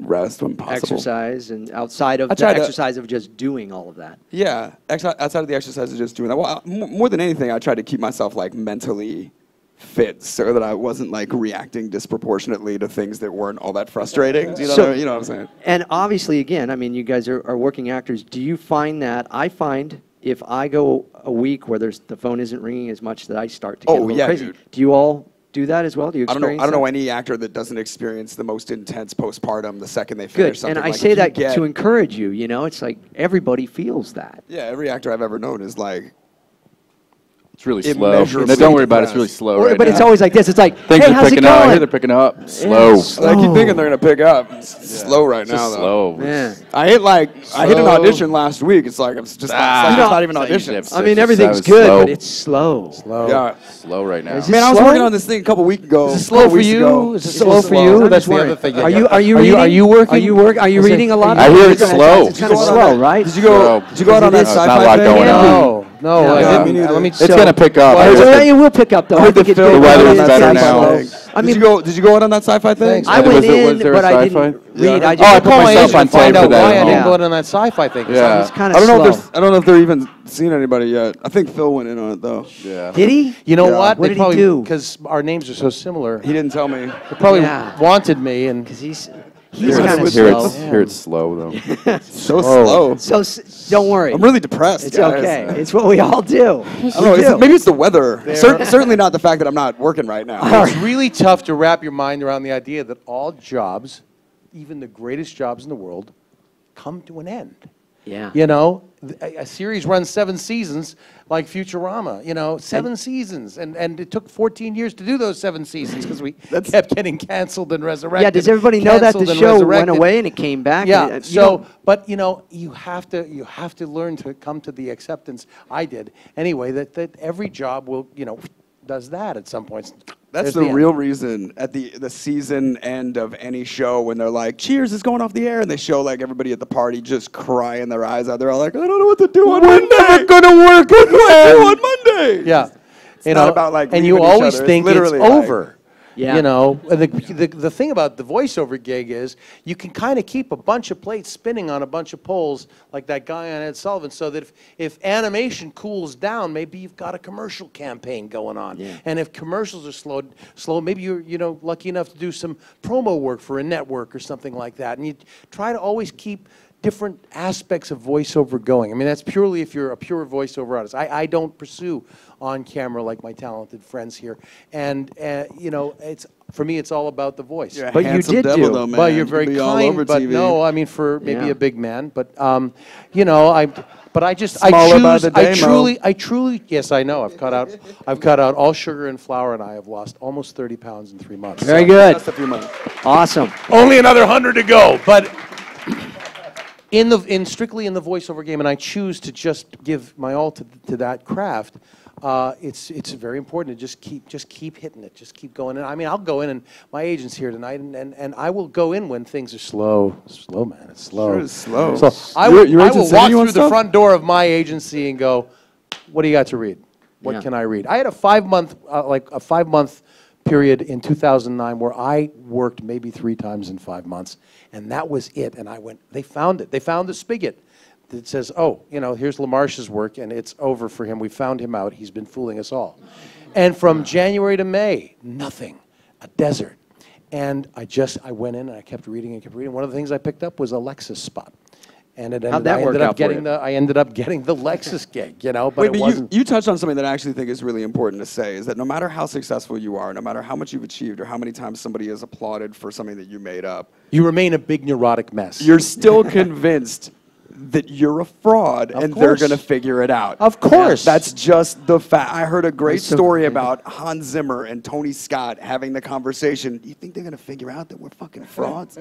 rest when possible. Exercise and outside of the exercise of just doing all of that. Yeah, outside of the exercise of just doing that. Well, more than anything, I tried to keep myself like mentally fit so that I wasn't like reacting disproportionately to things that weren't all that frustrating. You know what I'm saying? And obviously, again, I mean, you guys are working actors. Do you find that, I find if I go a week where the phone isn't ringing as much that I start to get a little crazy. Dude. Do you all do that as well? Do you experience I don't know any actor that doesn't experience the most intense postpartum the second they finish something. And I like, say that to encourage you, you know, it's like everybody feels that. Yeah, every actor I've ever known is like, it's really slow. No, don't worry about it. It's really slow right But now. it's always like this. It's like, things hey, are how's it picking going? up. I hear they're picking up. Slow. I keep thinking they're gonna pick up. It's slow right now, just though. slow. Yeah. I hit an audition last week. It's like it's just not even auditions. I mean, everything's good, but it's slow. Yeah, slow right now. Man, I was working on this thing a couple weeks ago. Is it slow for you? Is it slow for you? That's the other thing. Are you working? Are you reading a lot? I hear it's slow. It's kind of slow, right? Did you go out on that sci-fi thing? No, I didn't. Let me. It's gonna pick up. It will pick up though. I think the weather's better now. I mean, did you go out on that sci-fi thing? I went in, but I didn't read. I put myself on tape for that. Why I didn't go out on that sci-fi thing? Yeah. It's kind of slow. I don't know if they're even seen anybody yet. I think Phil went in on it though. Yeah. Did he? You know what? What did he do? Because our names are so similar. He didn't tell me. They probably wanted me, and because he's kind of slow. Here it's slow though. So slow. So don't worry. I'm really depressed. It's okay. It's what we all do. I don't know. Maybe it's the weather. Certainly not the fact that I'm not working right now. It's really tough to wrap your mind around the idea that all jobs, even the greatest jobs in the world, come to an end. Yeah. You know, a series runs 7 seasons, like Futurama. You know, 7 seasons, and it took 14 years to do those 7 seasons because we kept getting canceled and resurrected. Yeah. Does everybody know that the show went away and it came back? Yeah. So, but you know, you have to learn to come to the acceptance. I did anyway. That every job will, you know, does that at some point. That's the real reason at the season end of any show when they're like, "Cheers is going off the air," and they show like everybody at the party just crying their eyes out. They're all like, "I don't know what to do on Monday. We're never gonna work on Monday." Yeah, it's not about like. And you always think it's over. Yeah. You know, the thing about the voiceover gig is you can kind of keep a bunch of plates spinning on a bunch of poles like that guy on Ed Sullivan, so that if animation cools down, maybe you've got a commercial campaign going on. Yeah. And if commercials are slow, maybe you're lucky enough to do some promo work for a network or something like that. And you try to always keep different aspects of voiceover going. I mean, that's purely if you're a pure voiceover artist. I don't pursue on camera like my talented friends here. And, you know, for me, it's all about the voice. You're a But you handsome did devil, do. though, man. Well, you're You very could be all kind, over but TV. no, I mean, for maybe Yeah. a big man. But, you know, I Smaller by the day, Mo. I truly, yes, I know. I've cut out all sugar and flour, and I have lost almost 30 pounds in 3 months. Very good. That's a few months. Awesome. Only another 100 to go, but strictly in the voiceover game, and I choose to just give my all to that craft. It's very important to just keep hitting it, just keep going. And I mean, I'll go in, and my agent's here tonight, and I will go in when things are slow, man. It's slow. Sure is slow. So I will walk through the front door of my agency and go, "What do you got to read? What can I read?" I had a 5-month period in 2009 where I worked maybe 3 times in 5 months, and that was it. And I went, they found it. They found the spigot that says, "Oh, you know, here's LaMarche's work, and it's over for him. We found him out. He's been fooling us all." And from January to May, nothing, a desert. And I went in and I kept reading and kept reading. One of the things I picked up was a Lexus spot. And it How'd that work out for you? I ended up getting the Lexus gig, you know. But Wait, you touched on something that I actually think is really important to say, is that no matter how successful you are, no matter how much you've achieved or how many times somebody has applauded for something that you made up, you remain a big neurotic mess. You're still convinced that you're a fraud and they're going to figure it out. Of course. That's just the fact. I heard a great story about Hans Zimmer and Tony Scott having the conversation. You think they're going to figure out that we're fucking frauds?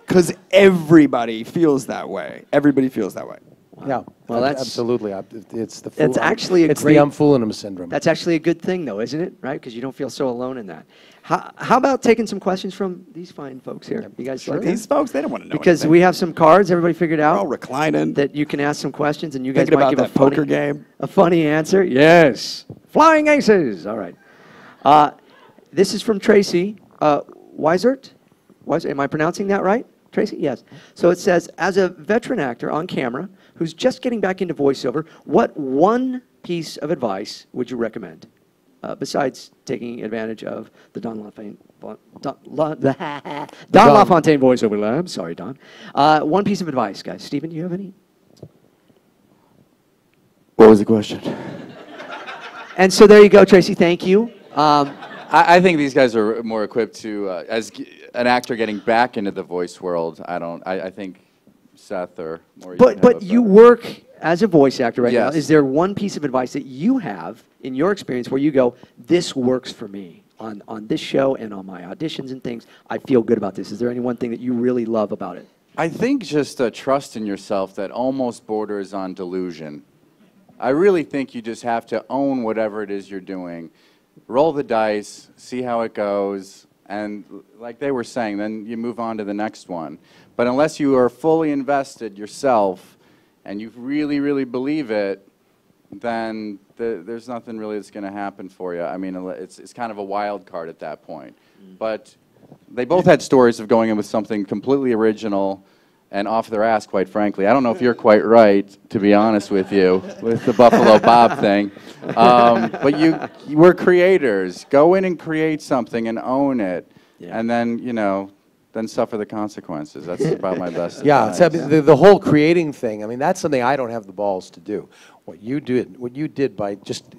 Because everybody feels that way. Everybody feels that way. Yeah, well, that's absolutely. It's the It's actually it's the I'm fooling them syndrome. That's actually a good thing, though, isn't it? Right? Because you don't feel so alone in that. How about taking some questions from these fine folks here? You guys like that? These folks, they don't want to know Because anything. we have some cards. Everybody figured out. We're all reclining. That you can ask some questions, and you guys Thinking might about give that a funny poker game. A funny answer. Yes. Flying aces. All right. This is from Tracy Weisert. Am I pronouncing that right? Tracy? Yes. So it says, as a veteran actor on camera who's just getting back into voiceover, what one piece of advice would you recommend? Besides taking advantage of the Don LaFontaine voiceover lab. Sorry, Don. One piece of advice, guys. Stephen, do you have any? What was the question? And so there you go, Tracy. Thank you. I think these guys are more equipped to, as an actor getting back into the voice world. I think Seth or Maurice. But you work as a voice actor right now. Yes. Is there one piece of advice that you have in your experience where you go, this works for me on this show and on my auditions and things? I feel good about this. Is there any one thing that you really love about it? I think just a trust in yourself that almost borders on delusion. I really think you just have to own whatever it is you're doing. Roll the dice, see how it goes, and like they were saying, then you move on to the next one. But unless you are fully invested yourself and you really, really believe it, then there's nothing really that's going to happen for you. I mean, it's kind of a wild card at that point. But they both had stories of going in with something completely original and off their ass, quite frankly. I don't know if you're quite right, to be honest with you, with the Buffalo Bob thing. But you were creators. Go in and create something and own it. Yeah. And then, then suffer the consequences. That's about my best advice. Yeah, the whole creating thing, I mean, that's something I don't have the balls to do. What you did by just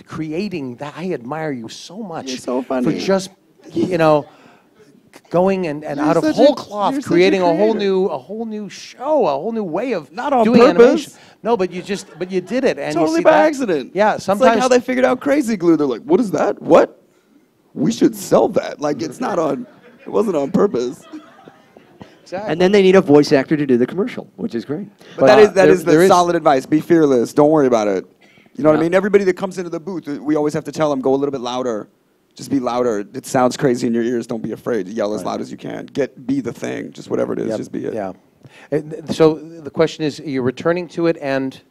creating that, I admire you so much. You're so funny. For just, going and out of whole cloth, creating a whole new show, a whole new way of not on doing purpose. Animation. No, but you did it, and totally you see by that, accident. Yeah, It's sometimes like how they figured out Crazy Glue. They're like, "What is that? What? We should sell that." Like it's not on. It wasn't on purpose. Exactly. And then they need a voice actor to do the commercial, which is great. But that is the solid advice. Be fearless. Don't worry about it. You know what I mean? Everybody that comes into the booth, we always have to tell them, go a little bit louder. Just be louder. It sounds crazy in your ears. Don't be afraid. Yell as loud as you can. Be the thing. Just whatever it is, just be it. Yeah. So the question is, you're returning to it and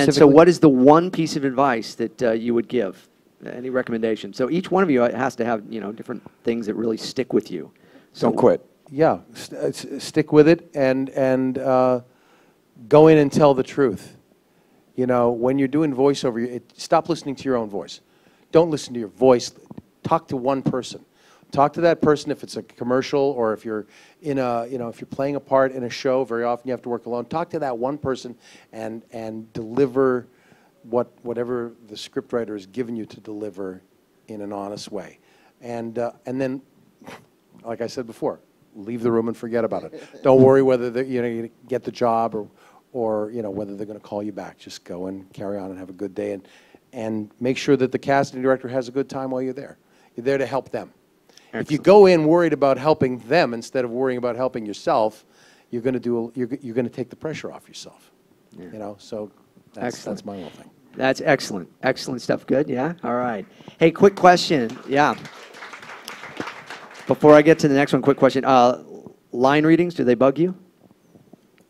so what is the one piece of advice that you would give? Any recommendation? So each one of you has to have different things that really stick with you. So don't quit. Yeah, stick with it and go in and tell the truth. When you're doing voiceover, stop listening to your own voice. Don't listen to your voice. Talk to one person. Talk to that person if it's a commercial or if you're in if you're playing a part in a show. Very often you have to work alone. Talk to that one person and deliver whatever the scriptwriter has given you to deliver in an honest way. And then, like I said before, leave the room and forget about it. Don't worry whether you get the job or whether they're going to call you back. Just go and carry on and have a good day and make sure that the casting director has a good time while you're there. You're there to help them. Excellent. If you go in worried about helping them instead of worrying about helping yourself, you're going to take the pressure off yourself. Yeah. So that's my little thing. That's excellent. Excellent stuff. Good. Yeah. All right. Hey, quick question. Yeah. Before I get to the next one, quick question. Line readings, do they bug you?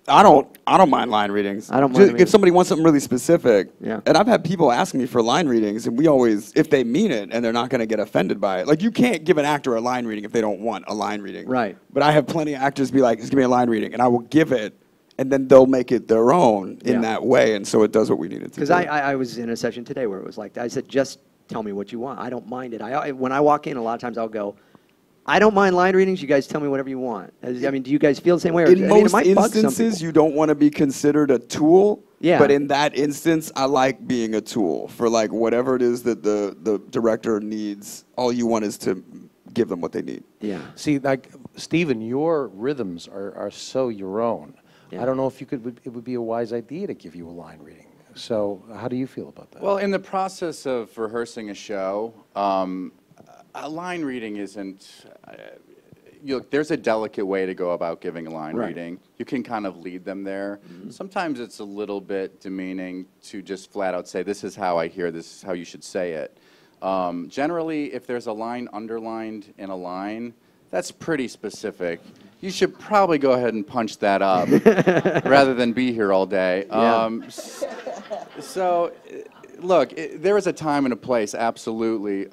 I don't mind line readings. I don't mind if somebody wants something really specific. Yeah. And I've had people ask me for line readings, and we always, if they mean it and they're not going to get offended by it. Like you can't give an actor a line reading if they don't want a line reading. Right. But I have plenty of actors be like, just give me a line reading, and I will give it, and then they'll make it their own in that way, and so it does what we need it to do. Because I was in a session today where it was like that. I said, just tell me what you want. I don't mind it. When I walk in, a lot of times I'll go, I don't mind line readings. You guys tell me whatever you want. I mean, do you guys feel the same way? In most it might bug some instances, people. you don't want to be considered a tool. Yeah. But in that instance, I like being a tool for like whatever it is that the director needs. All you want is to give them what they need. Yeah. See, like Stephen, your rhythms are so your own. Yeah. I don't know if it would be a wise idea to give you a line reading. So how do you feel about that? Well, in the process of rehearsing a show, a line reading isn't. Look, there's a delicate way to go about giving a line reading. You can kind of lead them there. Sometimes it's a little bit demeaning to just flat out say, this is how I hear, this is how you should say it. Generally, if there's a line underlined in a line, that's pretty specific. You should probably go ahead and punch that up rather than be here all day. So, look, there is a time and a place, absolutely.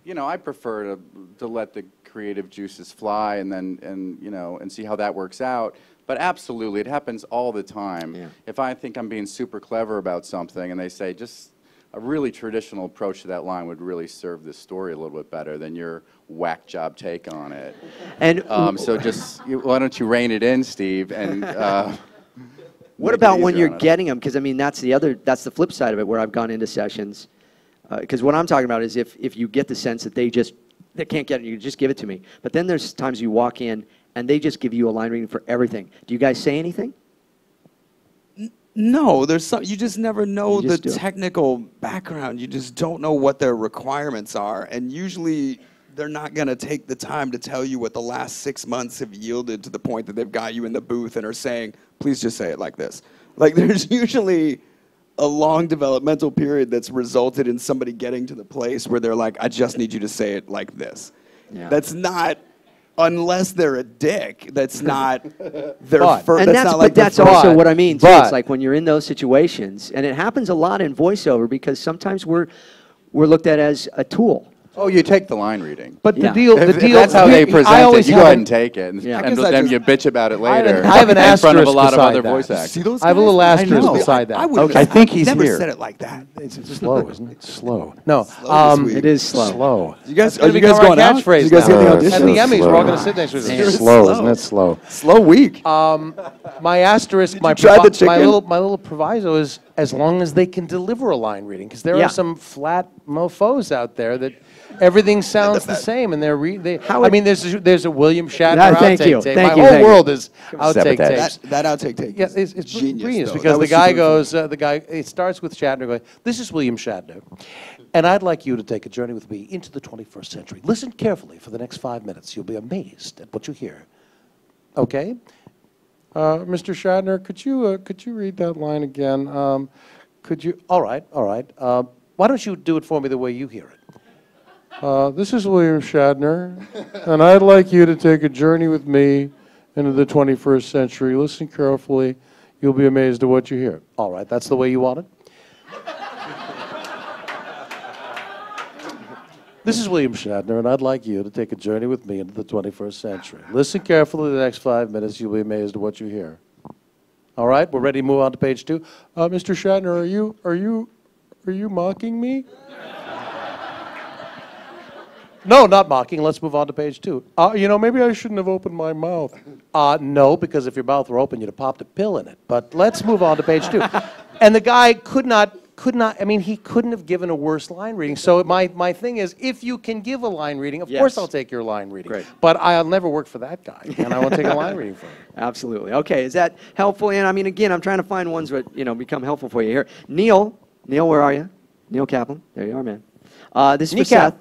You know, I prefer to let the creative juices fly and see how that works out. But absolutely, it happens all the time. Yeah. If I think I'm being super clever about something and they say just a really traditional approach to that line would really serve this story a little bit better than your whack job take on it. And so just why don't you rein it in, Steve? And what about when you're getting them? Because I mean, that's the flip side of it. Where I've gone into sessions, because what I'm talking about is if you get the sense that they can't get it, you just give it to me. But then there's times you walk in and they just give you a line reading for everything. Do you guys say anything? No, there's some. You just never know the technical background. You just don't know what their requirements are, and usually they're not going to take the time to tell you what the last 6 months have yielded to the point that they've got you in the booth and are saying, "Please just say it like this." Like there's usually a long developmental period that's resulted in somebody getting to the place where they're like, "I just need you to say it like this." Yeah. That's not. Unless they're a dick, that's not their first. And that's also what I mean too. It's like when you're in those situations, and it happens a lot in voiceover because sometimes we're looked at as a tool. Oh, you take the line reading. But the deal, that's how they present it. You go ahead and take it, and then you bitch about it later. I have an in front of a asterisk lot of other beside voice that. actors. See those I have a little asterisk beside that. I think he's never said it like that. It's slow, isn't it? Slow. No, it is slow. Slow. You guys, are you guys going out? Catchphrase. You guys get the audition? At the Emmys, we're all going to sit next to each other. Slow, isn't it? Slow. Slow week. My asterisk, my little proviso is as long as they can deliver a line reading, because there are some flat mofos out there that everything sounds the same, and I mean, there's a William Shatner outtake tape. My whole world is outtake tapes. That outtake tape. Yeah, it's genius though. because the guy goes, it starts with Shatner going, "This is William Shatner, and I'd like you to take a journey with me into the 21st century. Listen carefully for the next 5 minutes. You'll be amazed at what you hear." Okay, Mr. Shatner, could you read that line again? Could you? All right. Why don't you do it for me the way you hear it? This is William Shatner, and I'd like you to take a journey with me into the 21st century. Listen carefully. You'll be amazed at what you hear. All right, that's the way you want it? This is William Shatner, and I'd like you to take a journey with me into the 21st century. Listen carefully the next 5 minutes. You'll be amazed at what you hear. All right, we're ready to move on to page 2. Mr. Shatner, are you mocking me? No, not mocking. Let's move on to page 2. Maybe I shouldn't have opened my mouth. No, because if your mouth were open, you'd have popped a pill in it. But let's move on to page 2. And the guy could not, I mean, he couldn't have given a worse line reading. So my thing is, if you can give a line reading, of course I'll take your line reading. Great. But I'll never work for that guy, and I won't take a line reading from him. Absolutely. Okay, is that helpful? And I mean, again, I'm trying to find ones that, become helpful for you here. Neil, where are you? Neil Kaplan. There you are, man. This is for Seth.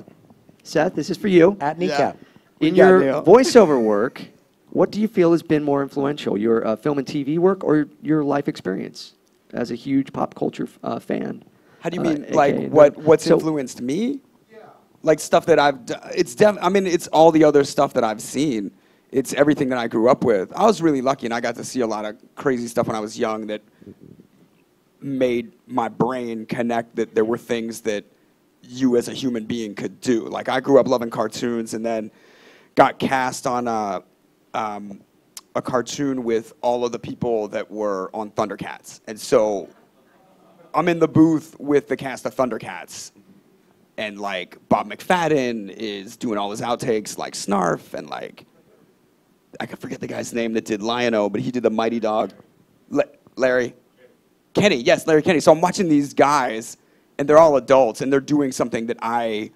Seth, this is for you. At Kneecap. In your voiceover work, what do you feel has been more influential, your film and TV work or your life experience as a huge pop culture fan? How do you mean, what's influenced me? Yeah. Like stuff that I've done. It's all the other stuff that I've seen. It's everything that I grew up with. I was really lucky, and I got to see a lot of crazy stuff when I was young that made my brain connect that there were things that you as a human being could do. Like I grew up loving cartoons and then got cast on a cartoon with all of the people that were on Thundercats. And so I'm in the booth with the cast of Thundercats. and like Bob McFadden is doing all his outtakes like Snarf, and like I can forget the guy's name that did Lion-O, but he did the Mighty Dog. Larry Kenny, yes, Larry Kenny. So I'm watching these guys, and they're all adults, and they're doing something that I've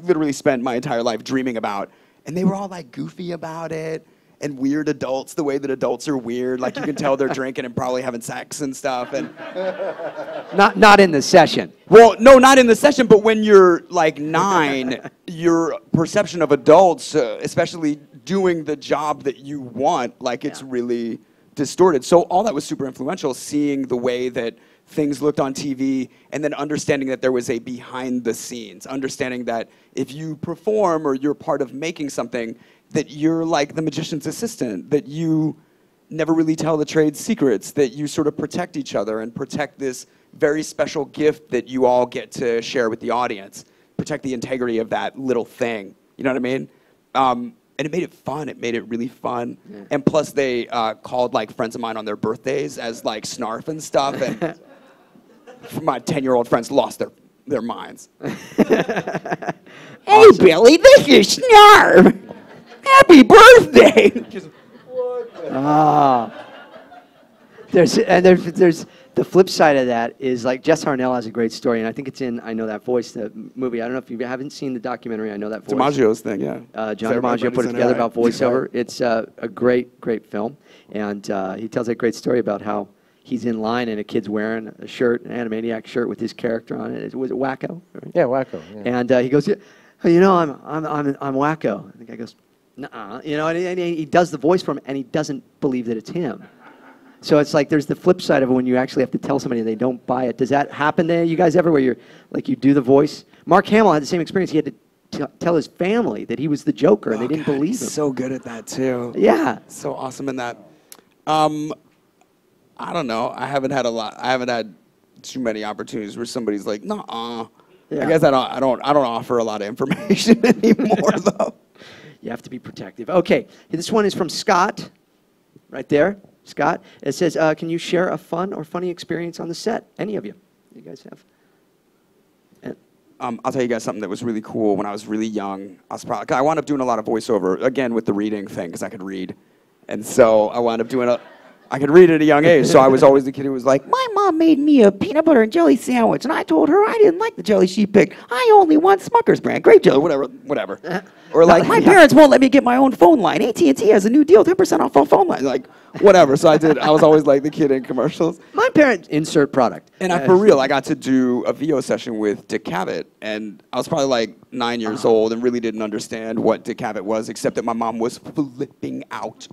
literally spent my entire life dreaming about, and they were all like goofy about it. And weird adults, the way that adults are weird. Like, you can tell they're drinking and probably having sex and stuff. And Not in the session. well, no, not in the session, but when you're like 9, your perception of adults, especially doing the job that you want, like it's really distorted. So all that was super influential, seeing the way that things looked on TV, and then understanding that there was a behind the scenes, understanding that if you perform or you're part of making something, that you're like the magician's assistant, that you never really tell the trade secrets, that you sort of protect each other and protect this very special gift that you all get to share with the audience, protect the integrity of that little thing. You know what I mean? And it made it fun. It made it really fun. Yeah. And plus they called like friends of mine on their birthdays as like Snarf and stuff. And my 10-year-old friends lost their minds. Hey, Billy, this is Snarf. Happy birthday! There's the flip side of that is like Jess Harnell has a great story, and I think it's in I Know That Voice, the movie. I don't know if you haven't seen the documentary I Know That Voice. DiMaggio's thing, yeah. John DiMaggio put it together about voiceover. It's a great film, and he tells a great story about how he's in line and a kid's wearing a shirt, an Animaniac shirt with his character on it. Was it Wacko? Right? Yeah, Wacko. Yeah. And he goes, yeah, you know, I'm Wacko. And the guy goes, nuh-uh. You know, and he does the voice for him, and he doesn't believe that it's him. So it's like there's the flip side of it when you actually have to tell somebody and they don't buy it. Does that happen to you guys ever, where you're like you do the voice? Mark Hamill had the same experience. He had to tell his family that he was the Joker, and they didn't believe him. So good at that too. Yeah. So awesome in that. I don't know. I haven't had too many opportunities where somebody's like, "Nuh-uh." Yeah. I guess I don't offer a lot of information anymore though. You have to be protective. Okay, this one is from Scott, right there. Scott, it says, can you share a fun or funny experience on the set? Any of you? You guys have? I'll tell you guys something that was really cool when I was really young. I wound up doing a lot of voiceover, again, with the reading thing, because I could read. And so I wound up doing I could read at a young age, so I was always the kid who was like, my mom made me a peanut butter and jelly sandwich, and I told her I didn't like the jelly she picked. I only want Smucker's brand, grape jelly, whatever. Or like, my parents won't let me get my own phone line. AT&T has a new deal, 10% off all phone lines. Like, whatever. So I was always like the kid in commercials. My parents insert product. And for real, I got to do a VO session with Dick Cavett, and I was probably like 9 years old and really didn't understand what Dick Cavett was, except that my mom was flipping out.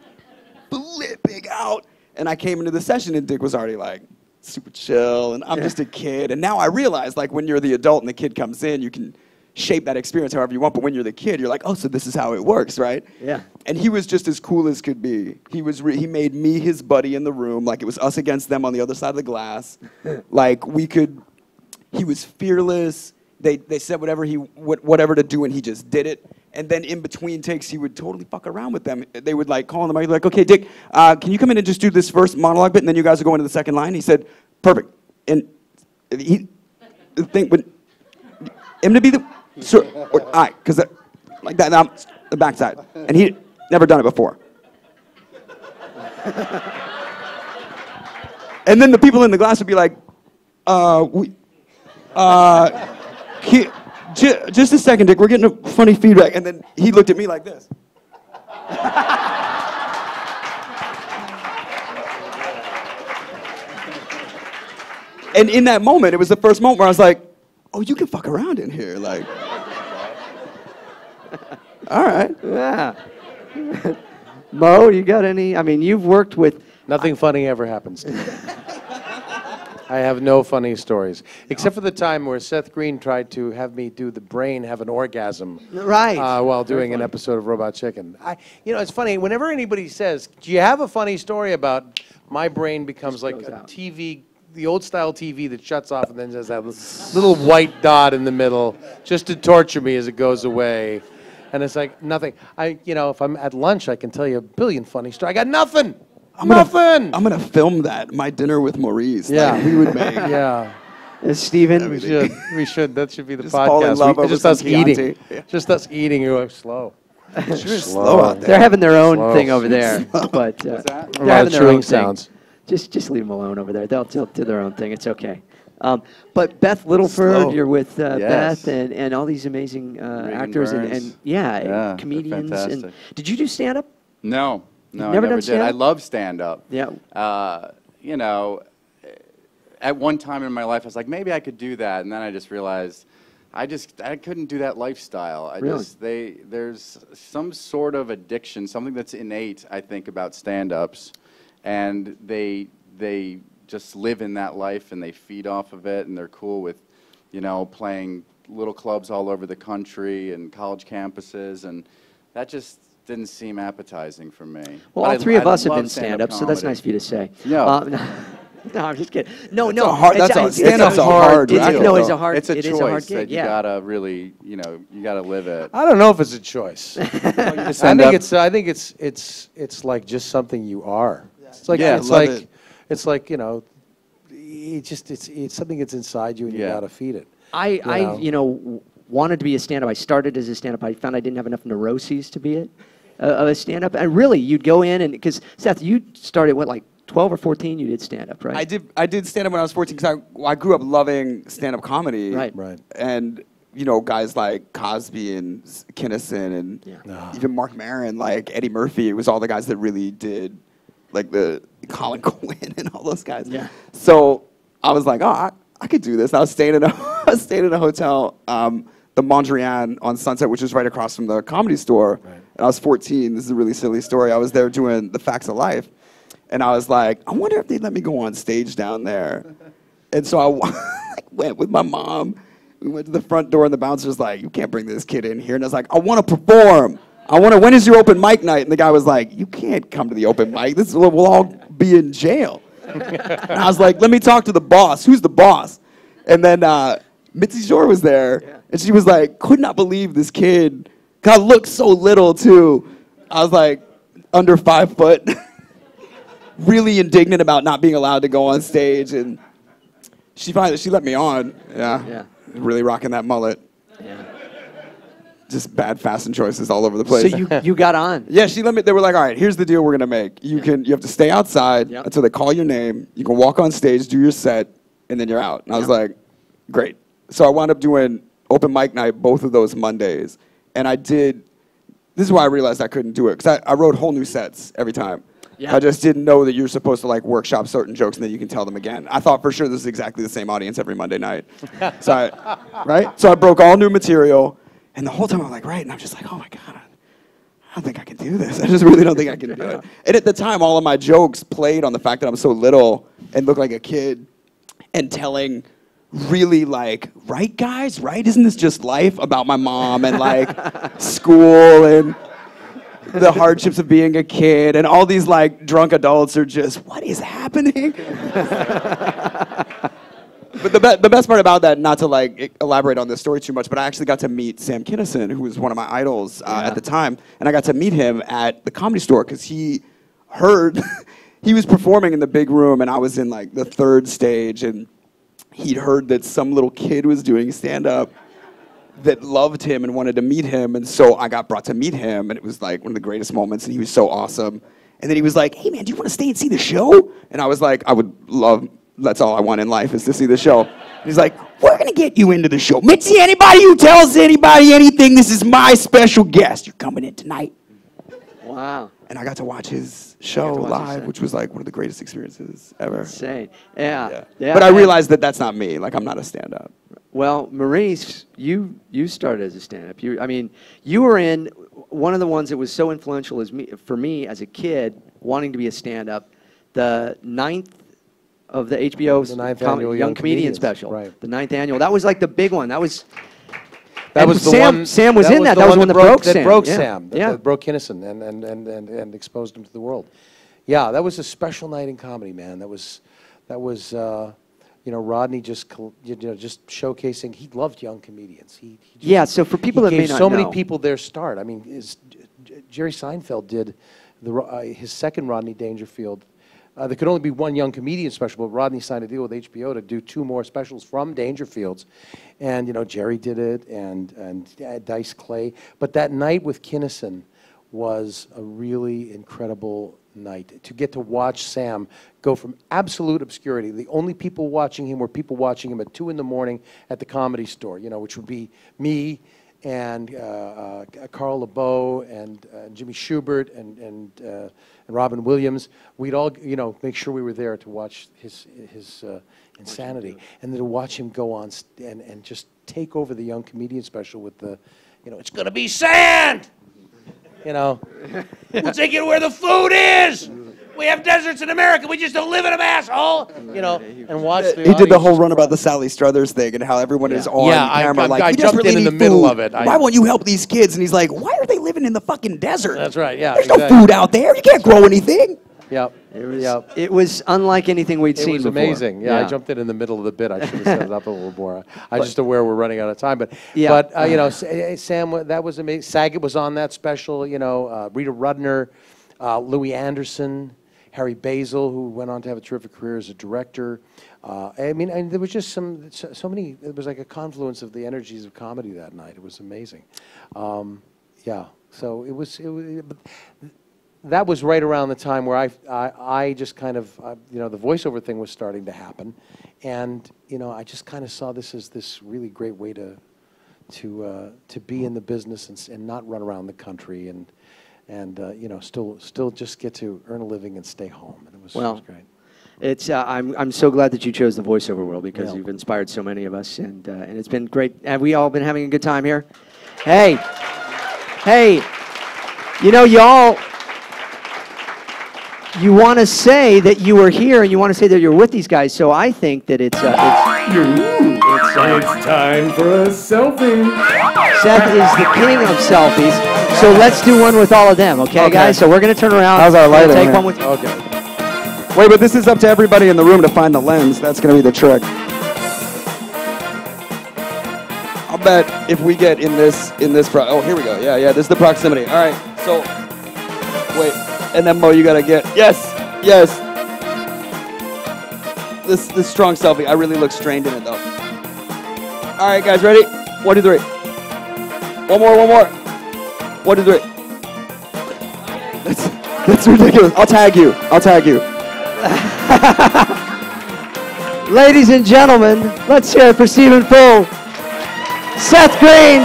And I came into the session and Dick was already like super chill, and I'm just a kid. And now I realize, like, when you're the adult and the kid comes in, you can shape that experience however you want. But when you're the kid, you're like, oh, so this is how it works, right? Yeah. And he was just as cool as could be. He made me his buddy in the room. Like, it was us against them on the other side of the glass. Like, he was fearless. They said whatever to do, and he just did it. And then in between takes, he would totally fuck around with them. They would like call on the mic, like, okay, Dick, can you come in and just do this first monologue bit, and then you guys will go into the second line? He said, perfect. And the thing would him to be the all right, because like that, now the backside, and he never done it before. And then the people in the glass would be like, just a second, Dick, we're getting a funny feedback. And then he looked at me like this. And in that moment, it was the first moment where I was like, oh, you can fuck around in here. Like, all right. Yeah. Mo, you got any? I mean, you've worked with... Nothing funny ever happens to me. I have no funny stories, except for the time where Seth Green tried to have me do the brain have an orgasm, right? While doing an episode of Robot Chicken. It's funny. Whenever anybody says, "Do you have a funny story about?" my brain becomes like a TV, the old style TV that shuts off and then just that little white dot in the middle, just to torture me as it goes away, and it's like nothing. If I'm at lunch, I can tell you a billion funny stories. I got nothing. I'm gonna film that, my dinner with Maurice. Yeah, like, we would make. Yeah. Stephen? We should. We should. That should be the Just fall in podcast. love over Just some us eating. Chianti. Yeah. Just us eating. You're slow. Sure is slow out there. They're having their own Slow. thing over there, but What's that? they're having their chewing own sounds. thing. Just leave them alone over there. They'll do their own thing. It's okay. But Beth Littleford, Slow. you're with Yes. Beth and all these amazing actors Burns. and yeah, they're comedians. And fantastic. did you do stand up? No, You've I never never done did. stand-up? I love stand-up. Yeah. You know, at one time in my life, I was like, maybe I could do that, and then I just realized I couldn't do that lifestyle. There's some sort of addiction, something that's innate, I think, about stand-ups, and they just live in that life and they feed off of it, and they're cool with, playing little clubs all over the country and college campuses, and that just didn't seem appetizing for me. Well, all three of us have been stand-up, so that's nice for you to say. No. No, I'm just kidding. No, It's a hard- that's a- stand-up's a hard racket, No, it's a though. hard. It's a it choice is a hard that gig. you Yeah. gotta really, you gotta live it. I don't know if it's a choice. I stand up. think it's like just something you are. It's like Yeah, it's love like it's like it's something that's inside you and you gotta feed it. I wanted to be a stand-up. I started as a stand-up. I found I didn't have enough neuroses to be a stand-up. And really, you'd go in and because Seth, you started like 12 or 14. You did stand-up, right? I did stand-up when I was 14 because I grew up loving stand-up comedy. Right. And guys like Cosby and Kinison and even Mark Maron, like Eddie Murphy. It was all the guys that really did, like the Colin Quinn and all those guys. Yeah. So I was like, oh, I could do this. I was staying in a hotel, the Mondrian on Sunset, which is right across from the Comedy Store. Right. And I was 14. This is a really silly story. I was there doing The Facts of Life. And I was like, I wonder if they'd let me go on stage down there. And so I went with my mom. We went to the front door, and the bouncer's like, you can't bring this kid in here. And I was like, I want to perform. When is your open mic night? And the guy was like, you can't come to the open mic. We'll all be in jail. And I was like, let me talk to the boss. Who's the boss? And then Mitzi Shore was there, and she was like, could not believe this kid. God looked so little, too. I was like, under 5 foot. Really indignant about not being allowed to go on stage, and she let me on. Yeah. Really rocking that mullet. Yeah. Just bad fashion choices all over the place. So you got on. Yeah, she let me. They were like, all right, here's the deal we're gonna make. You have to stay outside until they call your name. You can walk on stage, do your set, and then you're out. And I was like, great. So I wound up doing open mic night both of those Mondays, and I did. This is why I realized I couldn't do it because I wrote whole new sets every time. Yeah. I just didn't know that you're supposed to like workshop certain jokes and then you can tell them again. I thought for sure this is exactly the same audience every Monday night. So I broke all new material, and the whole time I'm like, right, and I'm just like, oh my God, I don't think I can do this. I just really don't think I can do it. And at the time, all of my jokes played on the fact that I'm so little and look like a kid and telling really like, right guys, right? Isn't this just life about my mom and like school and the hardships of being a kid, and all these like drunk adults are just, what is happening? But the best part about that, not to like elaborate on this story too much, but I actually got to meet Sam Kinison, who was one of my idols at the time, and I got to meet him at the Comedy Store because he heard he was performing in the big room, and I was in like the third stage, and he'd heard that some little kid was doing stand-up that loved him and wanted to meet him, and so I got brought to meet him, and it was like one of the greatest moments, and he was so awesome. And then he was like, hey man, do you want to stay and see the show? And I was like, I would love, that's all I want in life is to see the show. And he's like, we're gonna get you into the show. Mitzi, anybody who tells anybody anything, this is my special guest. You're coming in tonight. Wow. And I got to watch his show live, which was like one of the greatest experiences ever. Insane. Yeah. But I realized that that's not me. Like, I'm not a stand-up. Well, Maurice, you started as a stand-up. You were in one of the ones that was so influential for me as a kid, wanting to be a stand-up, the 9th of the HBO annual Young Comedian special. Right. The 9th annual. That was like the big one. That was the one. Sam was in that. That was one that broke Sam. That broke Sam. That broke Kinison and exposed him to the world. Yeah, that was a special night in comedy, man. That was. Rodney just showcasing. He loved young comedians. So for people that may not know, so many people their start. I mean, Jerry Seinfeld did his second Rodney Dangerfield there could only be one young comedian special, but Rodney signed a deal with HBO to do 2 more specials from Dangerfields. And, you know, Jerry did it, and Dice Clay. But that night with Kinison was a really incredible night. To get to watch Sam go from absolute obscurity. The only people watching him were people watching him at 2 in the morning at the Comedy Store, you know, which would be me and Carl LeBeau and Jimmy Schubert and Robin Williams. We'd all, you know, make sure we were there to watch his insanity, and then to watch him go on and just take over the young comedian special with the, you know, it's gonna be sand. You know, we'll take you to where the food is. We have deserts in America. We just don't live in them, asshole. You know, and watch the He did the whole run about the Sally Struthers thing and how everyone is on camera like, I we jumped desperately in the need middle food. of it. Why won't you help these kids? And he's like, why are they living in the fucking desert? That's right, yeah. There's no food out there. You can't grow anything. Yep. It was unlike anything we'd seen before. It was amazing. Yeah, I jumped in the middle of the bit. I should have set it up a little more. I was just aware we're running out of time. But you know, Sam, that was amazing. Saget was on that special. You know, Rita Rudner, Louis Anderson, Harry Basil, who went on to have a terrific career as a director. I mean, and there was just so many. It was like a confluence of the energies of comedy that night. It was amazing. Yeah. So it was. That was right around the time where I just kind of, you know, the voiceover thing was starting to happen, and you know, I just kind of saw this as this really great way to be in the business and not run around the country and you know, still just get to earn a living and stay home. And it was great. It's I'm so glad that you chose the voiceover world because you've inspired so many of us, and it's been great. Have we all been having a good time here? Hey, you know, y'all. You want to say that you were here, and you want to say that you're with these guys. So I think that it's time for a selfie. Seth is the king of selfies. So let's do one with all of them, okay, guys? So we're gonna turn around. How's our lighting? Take one with you. Okay. Wait, but this is up to everybody in the room to find the lens. That's gonna be the trick. I'll bet if we get in this oh, here we go. Yeah, this is the proximity. All right. So wait. And then Mo, you gotta get yes. This strong selfie. I really look strained in it though. All right, guys, ready? 1, 2, 3. One more. 1, 2, 3. That's ridiculous. I'll tag you. Ladies and gentlemen, let's hear it for Stephen Poole, Seth Green,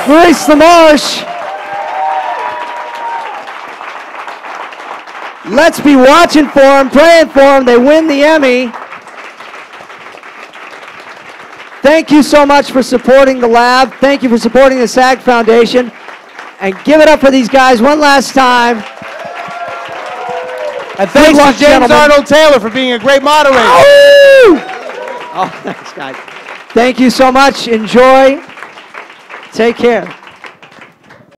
Maurice LaMarche. Let's be watching for them, praying for them. They win the Emmy. Thank you so much for supporting the lab. Thank you for supporting the SAG Foundation. And give it up for these guys one last time. And thanks to James Arnold Taylor for being a great moderator. Oh, thanks, guys. Thank you so much. Enjoy. Take care.